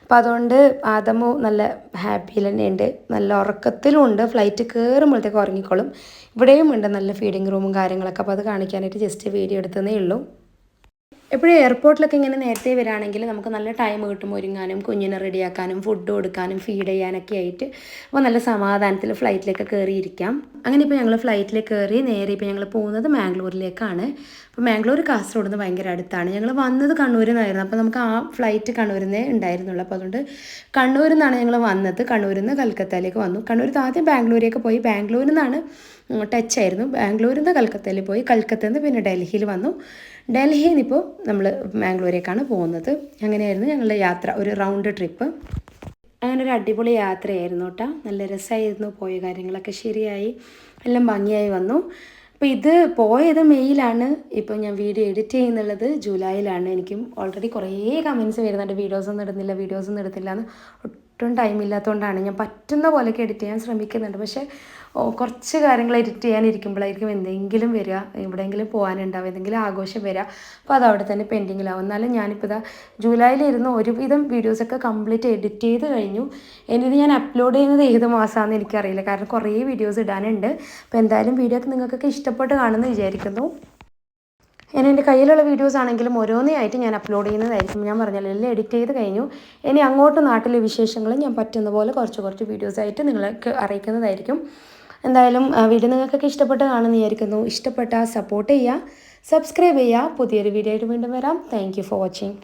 അപ്പോൾ അതുകൊണ്ട് ആദമു നല്ല ഹാപ്പിയിൽ തന്നെയുണ്ട്, നല്ല ഉറക്കത്തിലും ഉണ്ട്. ഫ്ലൈറ്റ് കയറുമ്പോഴത്തേക്ക് ഉറങ്ങിക്കോളും. ഇവിടെയും ഉണ്ട് നല്ല ഫീഡിങ് റൂമും കാര്യങ്ങളൊക്കെ. അപ്പോൾ അത് കാണിക്കാനായിട്ട് ജസ്റ്റ് വീഡിയോ എടുത്തതേ ഉള്ളൂ. എപ്പോഴും എയർപോർട്ടിലൊക്കെ ഇങ്ങനെ നേരത്തെ വരികയാണെങ്കിൽ നമുക്ക് നല്ല ടൈം കിട്ടും ഒരുങ്ങാനും കുഞ്ഞിനെ റെഡിയാക്കാനും ഫുഡ് കൊടുക്കാനും ഫീഡ് ചെയ്യാനൊക്കെ ആയിട്ട്. അപ്പോൾ നല്ല സമാധാനത്തിൽ ഫ്ലൈറ്റിലേക്ക് കയറിയിരിക്കാം. അങ്ങനെ ഇപ്പോൾ ഞങ്ങൾ ഫ്ലൈറ്റിൽ കയറി നേരെ ഇപ്പോൾ ഞങ്ങൾ പോകുന്നത് മാംഗ്ലൂരിലേക്കാണ്. അപ്പോൾ മാംഗ്ലൂർ കാസർഗോഡ് നിന്ന് ഭയങ്കര അടുത്താണ്. ഞങ്ങൾ വന്നത് കണ്ണൂരിൽ നിന്നായിരുന്നു. അപ്പോൾ നമുക്ക് ആ ഫ്ലൈറ്റ് കണ്ണൂരിൽ നിന്നേ ഉണ്ടായിരുന്നുള്ളൂ. അപ്പോൾ അതുകൊണ്ട് കണ്ണൂരിൽ നിന്നാണ് ഞങ്ങൾ വന്നത്. കണ്ണൂരിൽ നിന്ന് കൽക്കത്തയിലേക്ക് വന്നു. കണ്ണൂരിൽ ആദ്യം ബാംഗ്ലൂരേക്ക് പോയി, ബാംഗ്ലൂരിൽ നിന്നാണ് ടച്ച് ആയിരുന്നു. ബാംഗ്ലൂരിൽ നിന്ന് കൽക്കത്തയിൽ പോയി, കൽക്കത്തയിൽ നിന്ന് പിന്നെ ഡൽഹിയിൽ വന്നു. ഡൽഹിയിൽ നിന്നിപ്പോൾ നമ്മൾ മാംഗ്ലൂരേക്കാണ് പോകുന്നത്. അങ്ങനെയായിരുന്നു ഞങ്ങളുടെ യാത്ര, ഒരു റൗണ്ട് ട്രിപ്പ്. അങ്ങനെ ഒരു അടിപൊളി യാത്രയായിരുന്നു കേട്ടോ. നല്ല രസമായിരുന്നു. പോയ കാര്യങ്ങളൊക്കെ ശരിയായി, എല്ലാം ഭംഗിയായി വന്നു. അപ്പോൾ ഇത് പോയത് മെയ്യിലാണ്. ഇപ്പോൾ ഞാൻ വീഡിയോ എഡിറ്റ് ചെയ്യുന്നുള്ളത് ജൂലൈയിലാണ്. എനിക്കും ഓൾറെഡി കുറേ കമൻറ്റ്സ് വരുന്നുണ്ട്, വീഡിയോസൊന്നും ഇടുന്നില്ല എന്ന്. ഒട്ടും ടൈമില്ലാത്തതുകൊണ്ടാണ്. ഞാൻ പറ്റുന്ന പോലെയൊക്കെ എഡിറ്റ് ചെയ്യാൻ ശ്രമിക്കുന്നുണ്ട്. പക്ഷേ കുറച്ച് കാര്യങ്ങൾ എഡിറ്റ് ചെയ്യാനിരിക്കുമ്പോഴായിരിക്കും എന്തെങ്കിലും വരിക, എവിടെയെങ്കിലും പോകാനുണ്ടാവും, എന്തെങ്കിലും ആഘോഷം വരിക. അപ്പോൾ അത് അവിടെ തന്നെ പെൻഡിങ്ങിലാവും. എന്നാലും ഞാനിപ്പോൾ ഇതാ ജൂലൈയിലിരുന്ന് ഒരുവിധം വീഡിയോസൊക്കെ കംപ്ലീറ്റ് എഡിറ്റ് ചെയ്ത് കഴിഞ്ഞു. ഇനി ഞാൻ അപ്ലോഡ് ചെയ്യുന്നത് ഏത് മാസമാണെന്ന് എനിക്കറിയില്ല, കാരണം കുറേ വീഡിയോസ് ഇടാനുണ്ട്. അപ്പോൾ എന്തായാലും വീഡിയോ ഒക്കെ നിങ്ങൾക്കൊക്കെ ഇഷ്ടപ്പെട്ട് കാണുമെന്ന് വിചാരിക്കുന്നു. ഞാൻ എൻ്റെ കയ്യിലുള്ള വീഡിയോസ് ആണെങ്കിലും ഓരോന്നായിട്ട് ഞാൻ അപ്ലോഡ് ചെയ്യുന്നതായിരിക്കും. ഞാൻ പറഞ്ഞല്ലോ എല്ലാം എഡിറ്റ് ചെയ്ത് കഴിഞ്ഞു. ഇനി അങ്ങോട്ട് നാട്ടിലെ വിശേഷങ്ങൾ ഞാൻ പറ്റുന്ന പോലെ കുറച്ച് വീഡിയോസായിട്ട് നിങ്ങൾക്ക് അറിയിക്കുന്നതായിരിക്കും. എന്തായാലും വീഡിയോ നിങ്ങൾക്കൊക്കെ ഇഷ്ടപ്പെട്ട് കാണുമെന്ന് വിചാരിക്കുന്നു. ഇഷ്ടപ്പെട്ടാൽ സപ്പോർട്ട് ചെയ്യുക, സബ്സ്ക്രൈബ് ചെയ്യുക. പുതിയൊരു വീഡിയോ ആയിട്ട് വീണ്ടും വരാം. Thank you for watching.